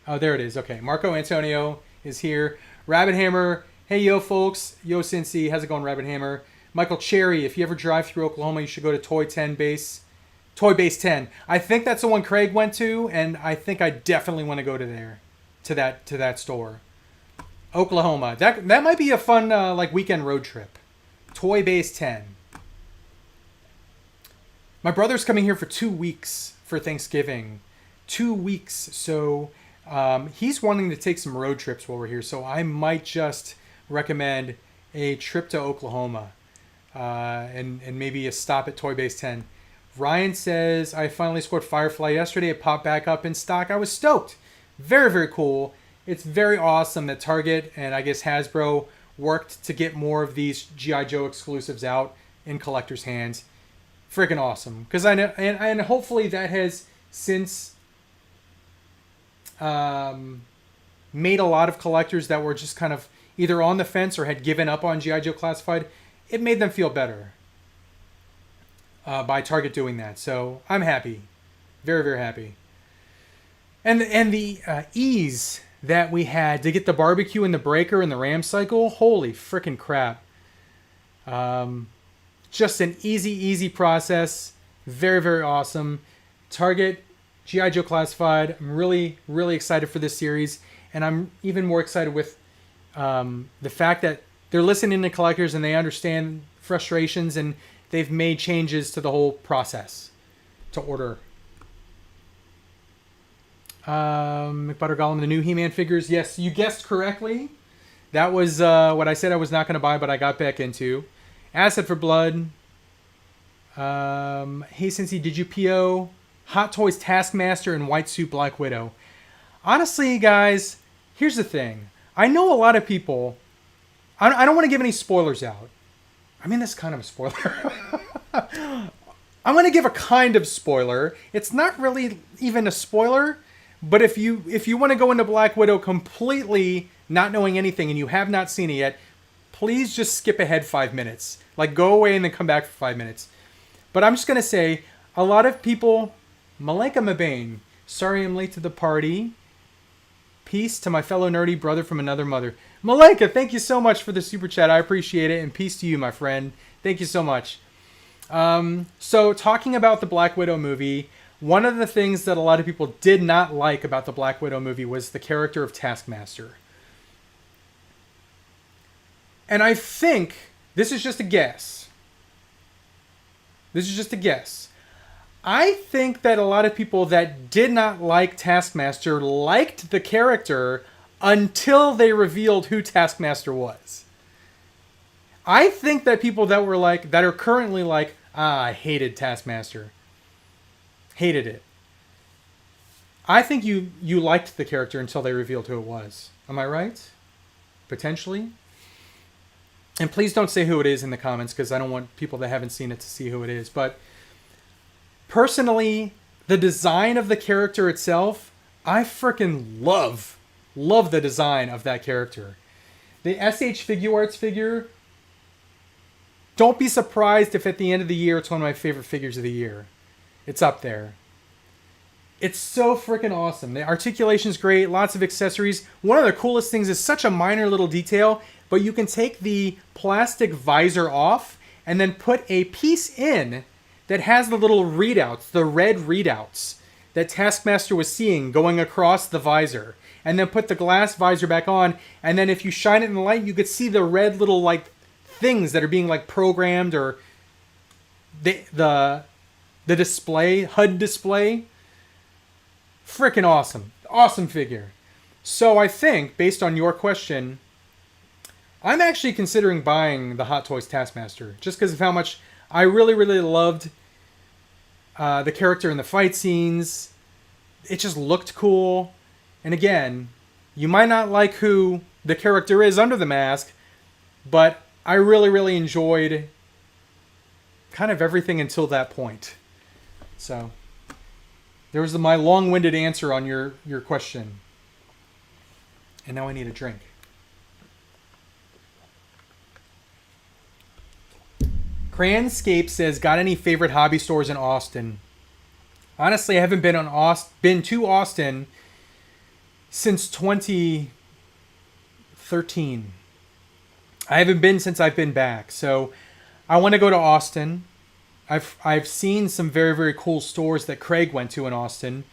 oh, there it is. Okay. Marco Antonio is here. Rabbit Hammer. Hey, yo, folks. Yo, Cincy. How's it going, Rabbit Hammer? Michael Cherry. If you ever drive through Oklahoma, you should go to Toy Base 10. I think that's the one Craig went to, and I think I definitely want to go to that store. Oklahoma. That might be a fun like weekend road trip. Toy Base 10. My brother's coming here for 2 weeks for Thanksgiving. 2 weeks. So he's wanting to take some road trips while we're here. So I might just recommend a trip to Oklahoma and maybe a stop at Toy Base 10. Ryan says, I finally scored Firefly yesterday. It popped back up in stock. I was stoked. Very, very cool. It's very awesome that Target and I guess Hasbro worked to get more of these G.I. Joe exclusives out in collectors' hands. Freaking awesome. Because I know, and hopefully that has since made a lot of collectors that were just kind of either on the fence or had given up on G.I. Joe Classified. It made them feel better by Target doing that. So I'm happy. Very, very happy. And the ease that we had to get the barbecue and the breaker and the ram cycle. Holy freaking crap. Just an easy process. Very, very awesome. Target, G.I. Joe Classified. I'm really, really excited for this series. And I'm even more excited with the fact that they're listening to collectors and they understand frustrations and they've made changes to the whole process to order. McButter Gollum, the new He-Man figures. Yes, you guessed correctly. That was what I said I was not going to buy, but I got back into. Acid for Blood. Hey, Cincy, did you PO Hot Toys Taskmaster and White Suit Black Widow? Honestly, guys, here's the thing. I know a lot of people... I don't want to give any spoilers out. I mean, that's kind of a spoiler. I'm going to give a kind of spoiler. It's not really even a spoiler, but if you want to go into Black Widow completely not knowing anything and you have not seen it yet, please just skip ahead 5 minutes. Like, go away and then come back for 5 minutes. But I'm just going to say, a lot of people... Malaika Mabane, sorry I'm late to the party. Peace to my fellow nerdy brother from another mother. Malaika, thank you so much for the super chat. I appreciate it. And peace to you, my friend. Thank you so much. So, talking about the Black Widow movie, one of the things that a lot of people did not like about the Black Widow movie was the character of Taskmaster. And I think, this is just a guess. I think that a lot of people that did not like Taskmaster liked the character until they revealed who Taskmaster was. I think that people that were like, that are currently like, I hated Taskmaster. Hated it. I think you liked the character until they revealed who it was. Am I right? Potentially. And please don't say who it is in the comments because I don't want people that haven't seen it to see who it is. But personally, the design of the character itself, I freaking love the design of that character. The SH Figuarts figure, don't be surprised if at the end of the year it's one of my favorite figures of the year. It's up there. It's so freaking awesome. The articulation's great, lots of accessories. One of the coolest things is such a minor little detail, but you can take the plastic visor off and then put a piece in that has the little readouts, the red readouts that Taskmaster was seeing going across the visor. And then put the glass visor back on, and then if you shine it in the light, you could see the red little like things that are being like programmed or the display, HUD display. Freaking awesome. Awesome figure. So I think, based on your question, I'm actually considering buying the Hot Toys Taskmaster just because of how much I really, really loved the character in the fight scenes. It just looked cool. And again, you might not like who the character is under the mask, but I really, really enjoyed kind of everything until that point. So there was my long-winded answer on your question. And now I need a drink. Cranscape says, got any favorite hobby stores in Austin? Honestly, I haven't been to Austin since 2013. I haven't been since I've been back. So I want to go to Austin. I've seen some very, very cool stores that Craig went to in Austin.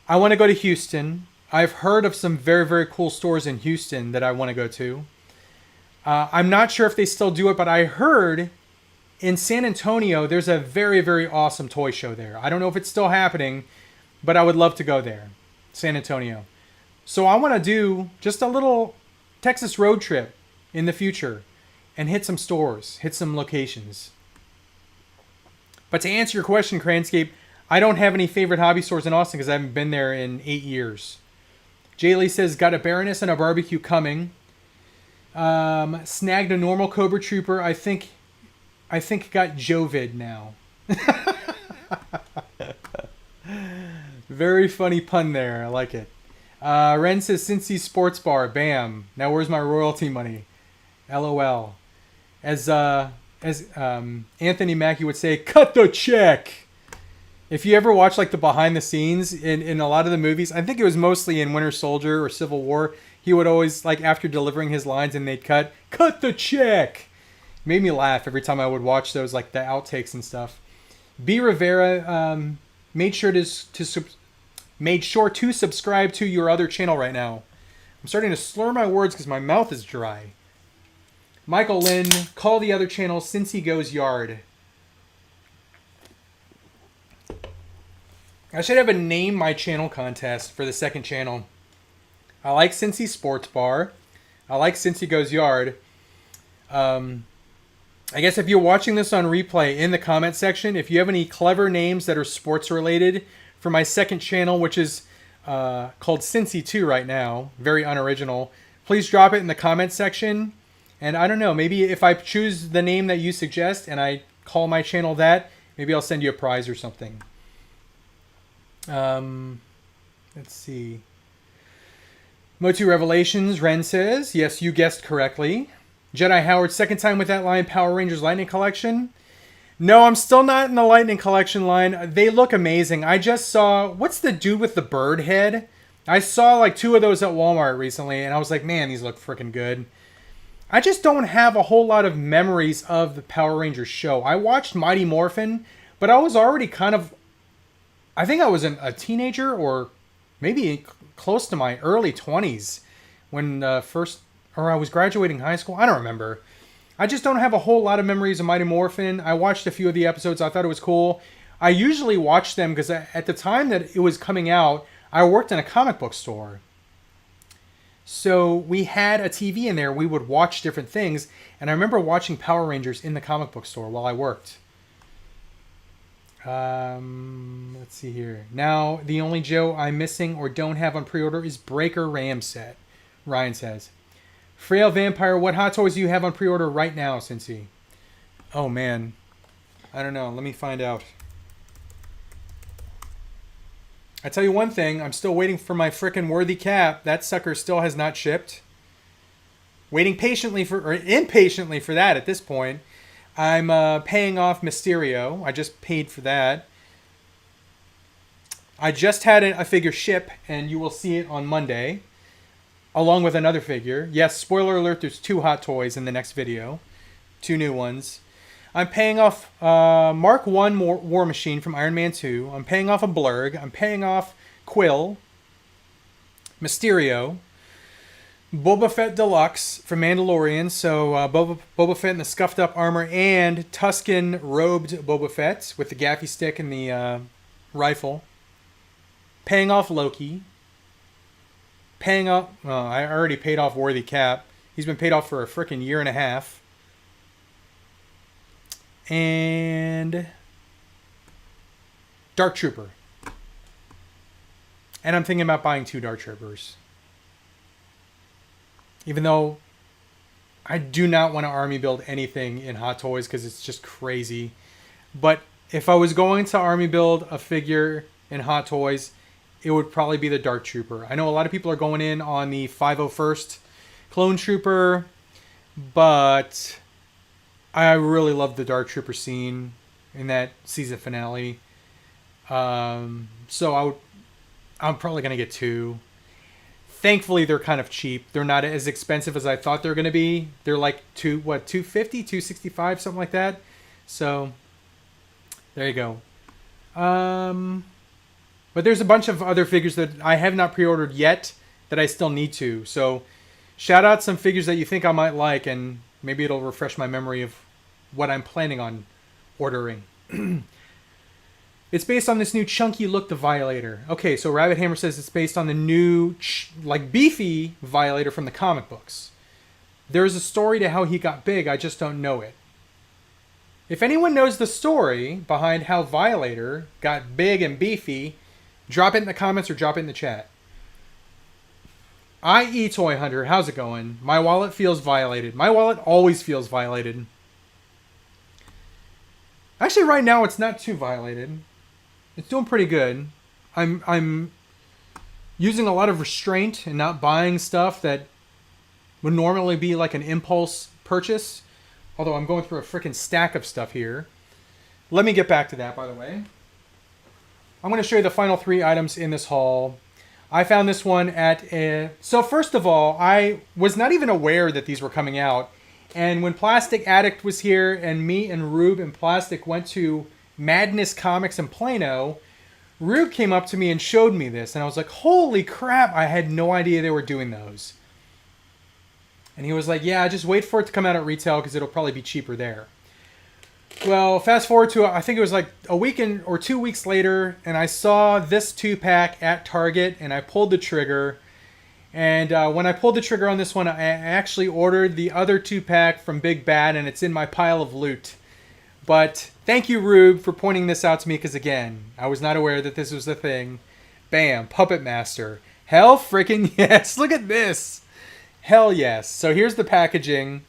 I want to go to Houston. I've heard of some very, very cool stores in Houston that I want to go to. I'm not sure if they still do it, but I heard in San Antonio, there's a very, very awesome toy show there. I don't know if it's still happening, but I would love to go there. San Antonio. So I want to do just a little Texas road trip in the future and hit some stores, hit some locations. But to answer your question, Cranscape, I don't have any favorite hobby stores in Austin because I haven't been there in 8 years. Jaylee says, got a Baroness and a barbecue coming. Snagged a normal Cobra Trooper. I think got Jovid now. Very funny pun there. I like it. Ren says, Cincy Sports Bar. Bam. Now where's my royalty money? LOL. As Anthony Mackie would say, cut the check. If you ever watch like the behind the scenes in a lot of the movies, I think it was mostly in Winter Soldier or Civil War, he would always, like, after delivering his lines and they'd cut the check. Made me laugh every time I would watch those, like the outtakes and stuff. B. Rivera made sure to subscribe to your other channel right now. I'm starting to slur my words because my mouth is dry. Michael Lynn, call the other channel Since He Goes Yard. I should have a name my channel contest for the second channel. I like Cincy Sports Bar. I like Since He Goes Yard. I guess if you're watching this on replay, in the comment section, if you have any clever names that are sports related for my second channel, which is called Cincy 2 right now, very unoriginal, please drop it in the comment section. And I don't know, maybe if I choose the name that you suggest and I call my channel that, maybe I'll send you a prize or something. Let's see. MotU Revelations, Ren says, yes, you guessed correctly. Jedi Howard, second time with that line, Power Rangers Lightning Collection. No, I'm still not in the Lightning Collection line. They look amazing. I just saw, what's the dude with the bird head? I saw like 2 of those at Walmart recently, and I was like, man, these look freaking good. I just don't have a whole lot of memories of the Power Rangers show. I watched Mighty Morphin, but I was already kind of, I think I was a teenager or maybe close to my early 20s when I was graduating high school. I don't remember. I just don't have a whole lot of memories of Mighty Morphin. I watched a few of the episodes. I thought it was cool. I usually watched them because at the time that it was coming out, I worked in a comic book store. So we had a TV in there. We would watch different things. And I remember watching Power Rangers in the comic book store while I worked. Let's see here. Now, the only Joe I'm missing or don't have on pre-order is Breaker Ram set, Ryan says. Frail Vampire, what hot toys do you have on pre-order right now, Cincy? Oh, man. I don't know. Let me find out. I tell you one thing. I'm still waiting for my frickin' Worthy Cap. That sucker still has not shipped. Waiting impatiently for that at this point. I'm paying off Mysterio. I just paid for that. I just had a figure ship, and you will see it on Monday. Along with another figure. Yes, spoiler alert, there's 2 hot toys in the next video. 2 new ones. I'm paying off Mark 1 War Machine from Iron Man 2. I'm paying off a Blurg. I'm paying off Quill. Mysterio. Boba Fett Deluxe from Mandalorian. So Boba Fett in the scuffed up armor and Tusken robed Boba Fett with the gaffy stick and the rifle. Paying off Loki. Paying off... I already paid off Worthy Cap. He's been paid off for a frickin' year and a half. And... Dark Trooper. And I'm thinking about buying 2 Dark Troopers. Even though I do not want to army build anything in Hot Toys because it's just crazy. But if I was going to army build a figure in Hot Toys, it would probably be the Dark Trooper. I know a lot of people are going in on the 501st Clone Trooper, but I really love the Dark Trooper scene in that season finale. So I'm probably going to get 2. Thankfully, they're kind of cheap. They're not as expensive as I thought they were going to be. They're like $250, $265, something like that. So there you go. But there's a bunch of other figures that I have not pre-ordered yet that I still need to. So shout out some figures that you think I might like, and maybe it'll refresh my memory of what I'm planning on ordering. It's based on this new chunky look, the Violator. Okay, so Rabbit Hammer says it's based on the new, beefy Violator from the comic books. There's a story to how he got big, I just don't know it. If anyone knows the story behind how Violator got big and beefy, drop it in the comments or drop it in the chat. IE Toy Hunter, how's it going? My wallet feels violated. My wallet always feels violated. Actually, right now it's not too violated. It's doing pretty good. I'm using a lot of restraint and not buying stuff that would normally be like an impulse purchase. Although I'm going through a freaking stack of stuff here. Let me get back to that, by the way. I'm going to show you the final 3 items in this haul. I found this one at a... So first of all, I was not even aware that these were coming out. And when Plastic Addict was here and me and Rube and Plastic went to Madness Comics in Plano, Rube came up to me and showed me this. And I was like, holy crap, I had no idea they were doing those. And he was like, yeah, just wait for it to come out at retail because it'll probably be cheaper there. Well, fast forward to, I think it was like a week or 2 weeks later, and I saw this 2-pack at Target, and I pulled the trigger. And when I pulled the trigger on this one, I actually ordered the other 2-pack from Big Bad, and it's in my pile of loot. But thank you, Rube, for pointing this out to me, because again, I was not aware that this was the thing. Bam, Puppet Master. Hell freaking yes, look at this. Hell yes. So here's the packaging.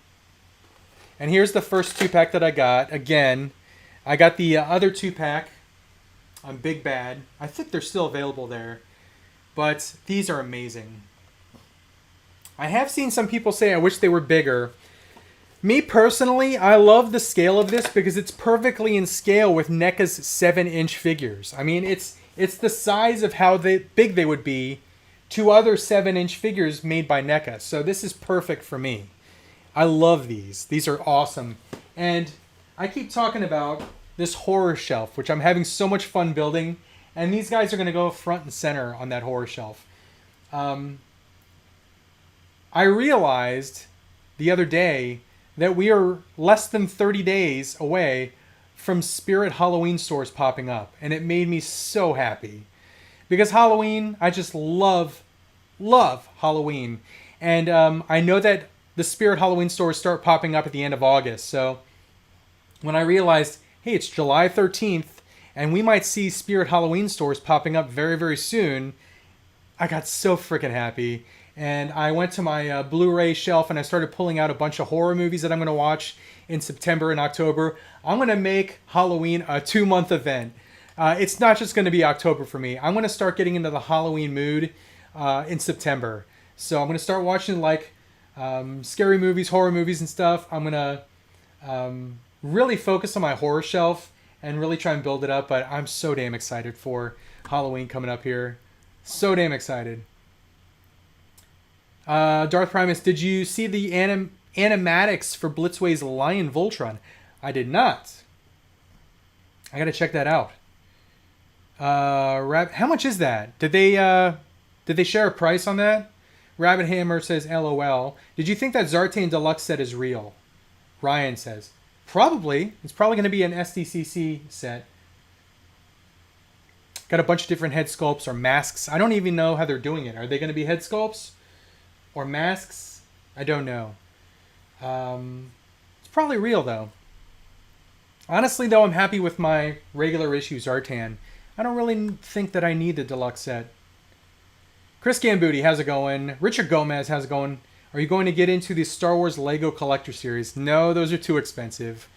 And here's the first 2-pack that I got. Again, I got the other 2-pack on Big Bad. I think they're still available there. But these are amazing. I have seen some people say I wish they were bigger. Me personally, I love the scale of this because it's perfectly in scale with NECA's 7-inch figures. I mean, it's the size of how big they would be to other 7-inch figures made by NECA. So this is perfect for me. I love these. These are awesome. And I keep talking about this horror shelf, which I'm having so much fun building. And these guys are going to go front and center on that horror shelf. I realized the other day that we are less than 30 days away from Spirit Halloween stores popping up. And it made me so happy. Because Halloween, I just love Halloween. And I know that the Spirit Halloween stores start popping up at the end of August. So when I realized, hey, it's July 13th, and we might see Spirit Halloween stores popping up very, very soon, I got so freaking happy. And I went to my Blu-ray shelf and I started pulling out a bunch of horror movies that I'm going to watch in September and October. I'm going to make Halloween a 2-month event. It's not just going to be October for me. I'm going to start getting into the Halloween mood in September. So I'm going to start watching like scary movies, horror movies and stuff. I'm going to really focus on my horror shelf and really try and build it up. But I'm so damn excited for Halloween coming up here. So damn excited. Darth Primus, did you see the animatics for Blitzway's Lion Voltron? I did not. I gotta check that out. How much is that? Did they share a price on that? Rabbit Hammer says, LOL. Did you think that Zartane Deluxe set is real? Ryan says, probably. It's probably going to be an SDCC set. Got a bunch of different head sculpts or masks. I don't even know how they're doing it. Are they going to be head sculpts or masks? I don't know. It's probably real, though. Honestly, though, I'm happy with my regular issue Zartan. I don't really think that I need the deluxe set. Chris Gambooty, how's it going? Richard Gomez, how's it going? Are you going to get into the Star Wars Lego Collector Series? No, those are too expensive.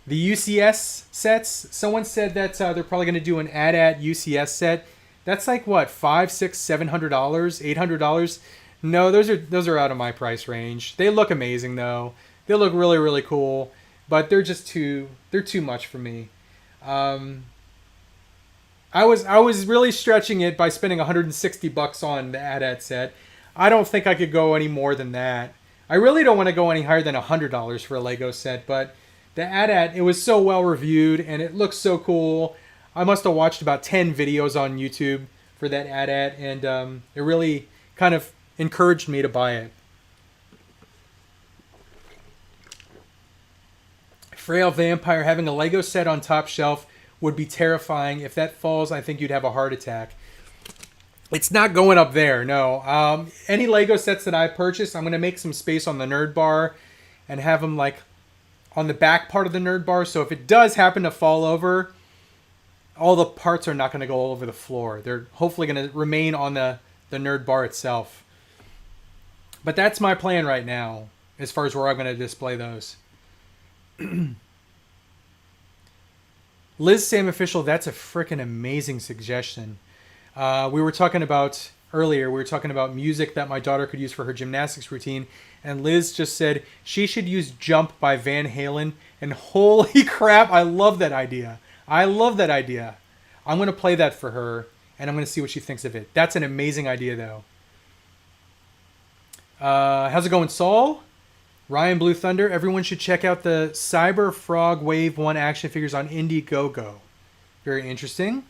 The UCS sets, someone said that they're probably going to do an AT-AT UCS set. That's like what, $500, $600, $700, $800? No, those are out of my price range. They look amazing though. They look really, really cool, but they're too much for me. I was really stretching it by spending $160 on the AT-AT set. I don't think I could go any more than that. I really don't want to go any higher than $100 for a Lego set, but the AT-AT, it was so well reviewed and it looks so cool. I must have watched about 10 videos on YouTube for that AT-AT, and it really kind of encouraged me to buy it. Frail Vampire, having a Lego set on top shelf would be terrifying. If that falls, I think you'd have a heart attack. It's not going up there, no. Any Lego sets that I purchase, I'm going to make some space on the nerd bar and have them like on the back part of the nerd bar. So if it does happen to fall over, all the parts are not going to go all over the floor. They're hopefully going to remain on the nerd bar itself. But that's my plan right now as far as where I'm going to display those. Liz Sam Official, that's a freaking amazing suggestion. We were talking about earlier, we were talking about music that my daughter could use for her gymnastics routine. And Liz just said she should use Jump by Van Halen. And holy crap, I love that idea. I love that idea. I'm going to play that for her, and I'm going to see what she thinks of it. That's an amazing idea, though. How's it going, Saul? Ryan Blue Thunder. Everyone should check out the Cyber Frog Wave 1 action figures on Indiegogo. Very interesting.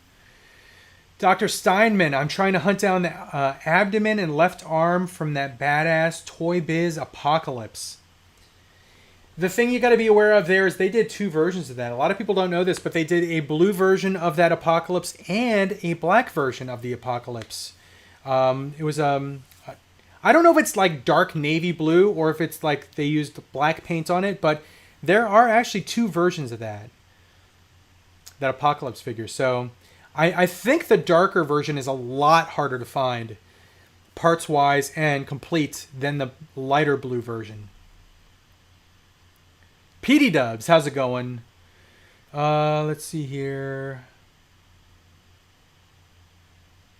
Dr. Steinman. I'm trying to hunt down the abdomen and left arm from that badass Toy Biz Apocalypse. The thing you got to be aware of there is they did two versions of that. A lot of people don't know this, but they did a blue version of that Apocalypse and a black version of the Apocalypse. It was I don't know if it's like dark navy blue or if it's like they used black paint on it, but there are actually two versions of that Apocalypse figure. So I think the darker version is a lot harder to find parts wise and complete than the lighter blue version. PD Dubs, how's it going? Let's see here.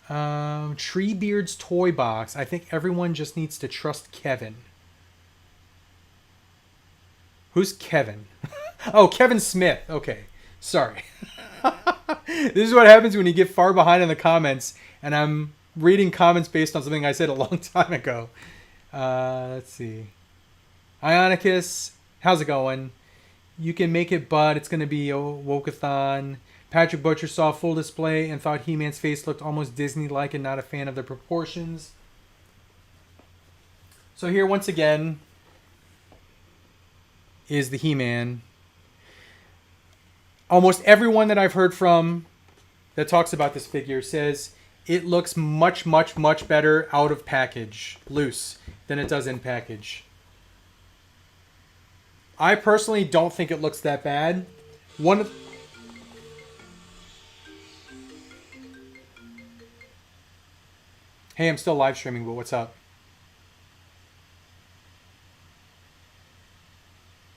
Treebeard's Toy Box. I think everyone just needs to trust Kevin. Who's Kevin? Oh, Kevin Smith. Okay. Sorry. This is what happens when you get far behind in the comments and I'm reading comments based on something I said a long time ago. Let's see. Ionicus, how's it going? You can make it, but it's going to be a Wokathon. Patrick Butcher saw full display and thought He-Man's face looked almost Disney-like and not a fan of the proportions. So here, once again, is the He-Man. Almost everyone that I've heard from that talks about this figure says it looks much, much, much better out of package, loose, than it does in package. I personally don't think it looks that bad. Hey, I'm still live streaming, but what's up?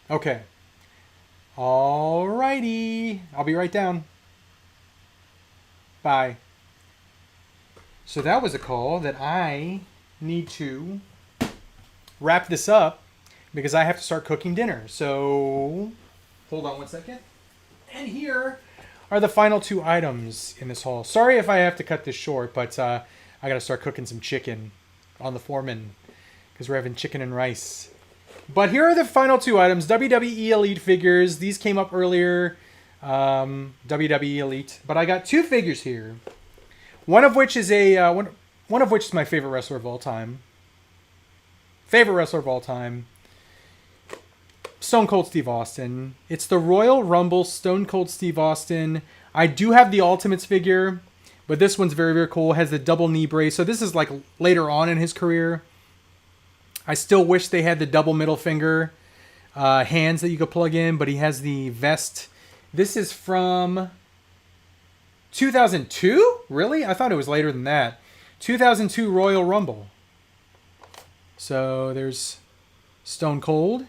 Okay. Alrighty. I'll be right down. Bye. So that was a call that I need to wrap this up because I have to start cooking dinner. So hold on one second. And here are the final two items in this haul. Sorry if I have to cut this short, but I got to start cooking some chicken on the Foreman because we're having chicken and rice. But here are the final two items. WWE Elite figures. These came up earlier. WWE Elite. But I got two figures here. One of which is one of which is my favorite wrestler of all time. Favorite wrestler of all time. Stone Cold Steve Austin. It's the Royal Rumble Stone Cold Steve Austin. I do have the Ultimates figure, but this one's very, very cool. It has the double knee brace. So this is like later on in his career. I still wish they had the double middle finger hands that you could plug in, but he has the vest. This is from 2002? Really? I thought it was later than that. 2002 Royal Rumble. So there's Stone Cold.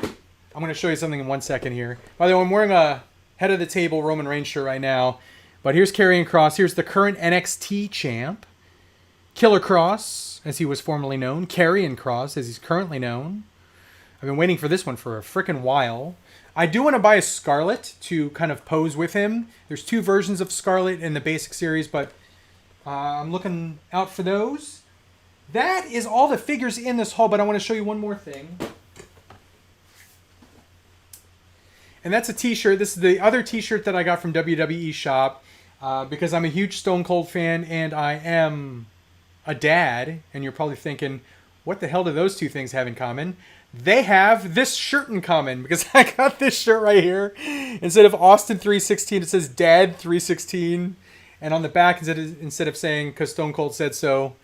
I'm going to show you something in 1 second here. By the way, I'm wearing a head of the table Roman Reigns shirt right now. But here's Karrion Kross. Here's the current NXT champ. Killer Kross, as he was formerly known. Karrion Kross, as he's currently known. I've been waiting for this one for a freaking while. I do want to buy a Scarlet to kind of pose with him. There's 2 versions of Scarlet in the basic series, but I'm looking out for those. That is all the figures in this haul, but I want to show you one more thing. And that's a t-shirt. This is the other t-shirt that I got from WWE Shop because I'm a huge Stone Cold fan and I am a dad. And you're probably thinking, what the hell do those 2 things have in common? They have this shirt in common because I got this shirt right here. Instead of Austin 316, it says Dad 316. And on the back, instead of saying, because Stone Cold said so,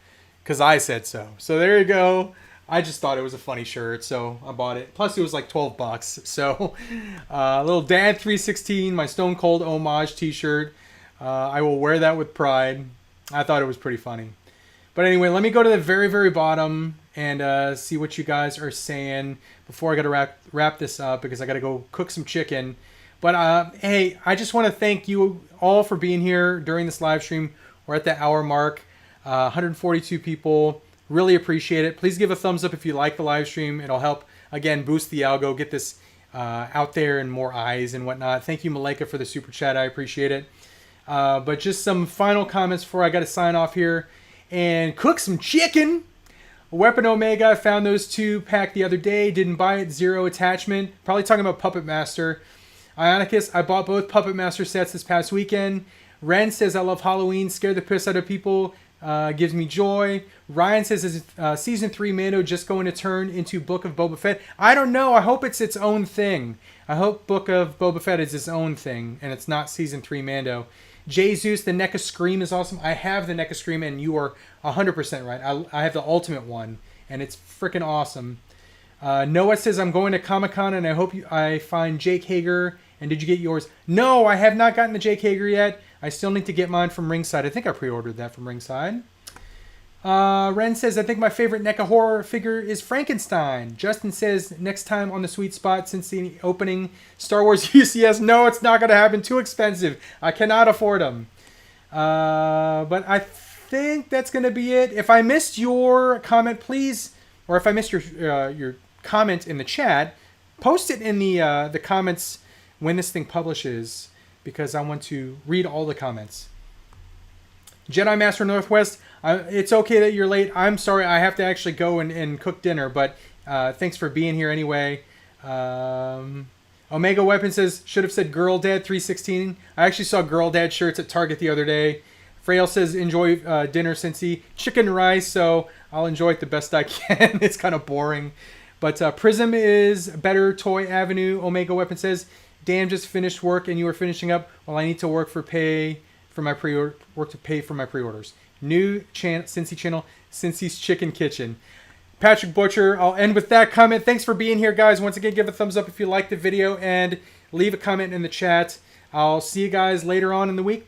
because I said so. So there you go. I just thought it was a funny shirt, so I bought it. Plus, it was like $12. So, little Dad 316, my Stone Cold homage t-shirt. I will wear that with pride. I thought it was pretty funny. But anyway, let me go to the very, very bottom and see what you guys are saying before I got to wrap this up because I got to go cook some chicken. But, hey, I just want to thank you all for being here during this live stream. We're at the hour mark. 142 people. Really appreciate it. Please give a thumbs up if you like the live stream. It'll help, again, boost the algo, get this out there and more eyes and whatnot. Thank you, Malika, for the super chat. I appreciate it. But just some final comments before I got to sign off here and cook some chicken. Weapon Omega, I found those 2 packed the other day. Didn't buy it. 0 attachment. Probably talking about Puppet Master. Ionicus, I bought both Puppet Master sets this past weekend. Ren says, I love Halloween. Scare the piss out of people. Gives me joy. Ryan says, is Season 3 Mando just going to turn into Book of Boba Fett? I don't know. I hope it's its own thing. I hope Book of Boba Fett is its own thing, and it's not Season 3 Mando. Jesus, the NECA Scream is awesome. I have the NECA Scream, and you are 100% right. I have the ultimate one, and it's freaking awesome. Noah says, I'm going to Comic-Con, and I hope I find Jake Hager. And did you get yours? No, I have not gotten the Jake Hager yet. I still need to get mine from Ringside. I think I pre-ordered that from Ringside. Ren says, I think my favorite NECA horror figure is Frankenstein. Justin says, next time on the sweet spot since the opening Star Wars UCS. No, it's not going to happen. Too expensive. I cannot afford them. But I think that's going to be it. If I missed your comment, please, or if I missed your comment in the chat, post it in the comments when this thing publishes, because I want to read all the comments. Jedi Master Northwest, it's okay that you're late. I'm sorry, I have to actually go and cook dinner, but thanks for being here anyway. Omega Weapon says, should have said Girl Dad 316. I actually saw Girl Dad shirts at Target the other day. Frail says, enjoy dinner, Cincy. Chicken rice, so I'll enjoy it the best I can. It's kind of boring. But Prism is Better Toy Avenue. Omega Weapon says, Dan just finished work and you are finishing up. Well, I need to work to pay for my pre-orders. New Cincy channel, Cincy's Chicken Kitchen. Patrick Butcher, I'll end with that comment. Thanks for being here, guys. Once again, give a thumbs up if you liked the video and leave a comment in the chat. I'll see you guys later on in the week.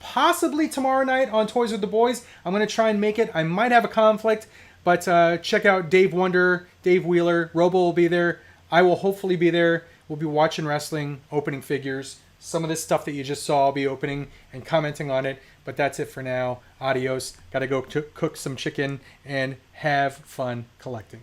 Possibly tomorrow night on Toys with the Boys. I'm going to try and make it. I might have a conflict, but check out Dave Wonder, Dave Wheeler. Robo will be there. I will hopefully be there. We'll be watching wrestling, opening figures. Some of this stuff that you just saw, I'll be opening and commenting on it. But that's it for now. Adios. Got to go cook some chicken and have fun collecting.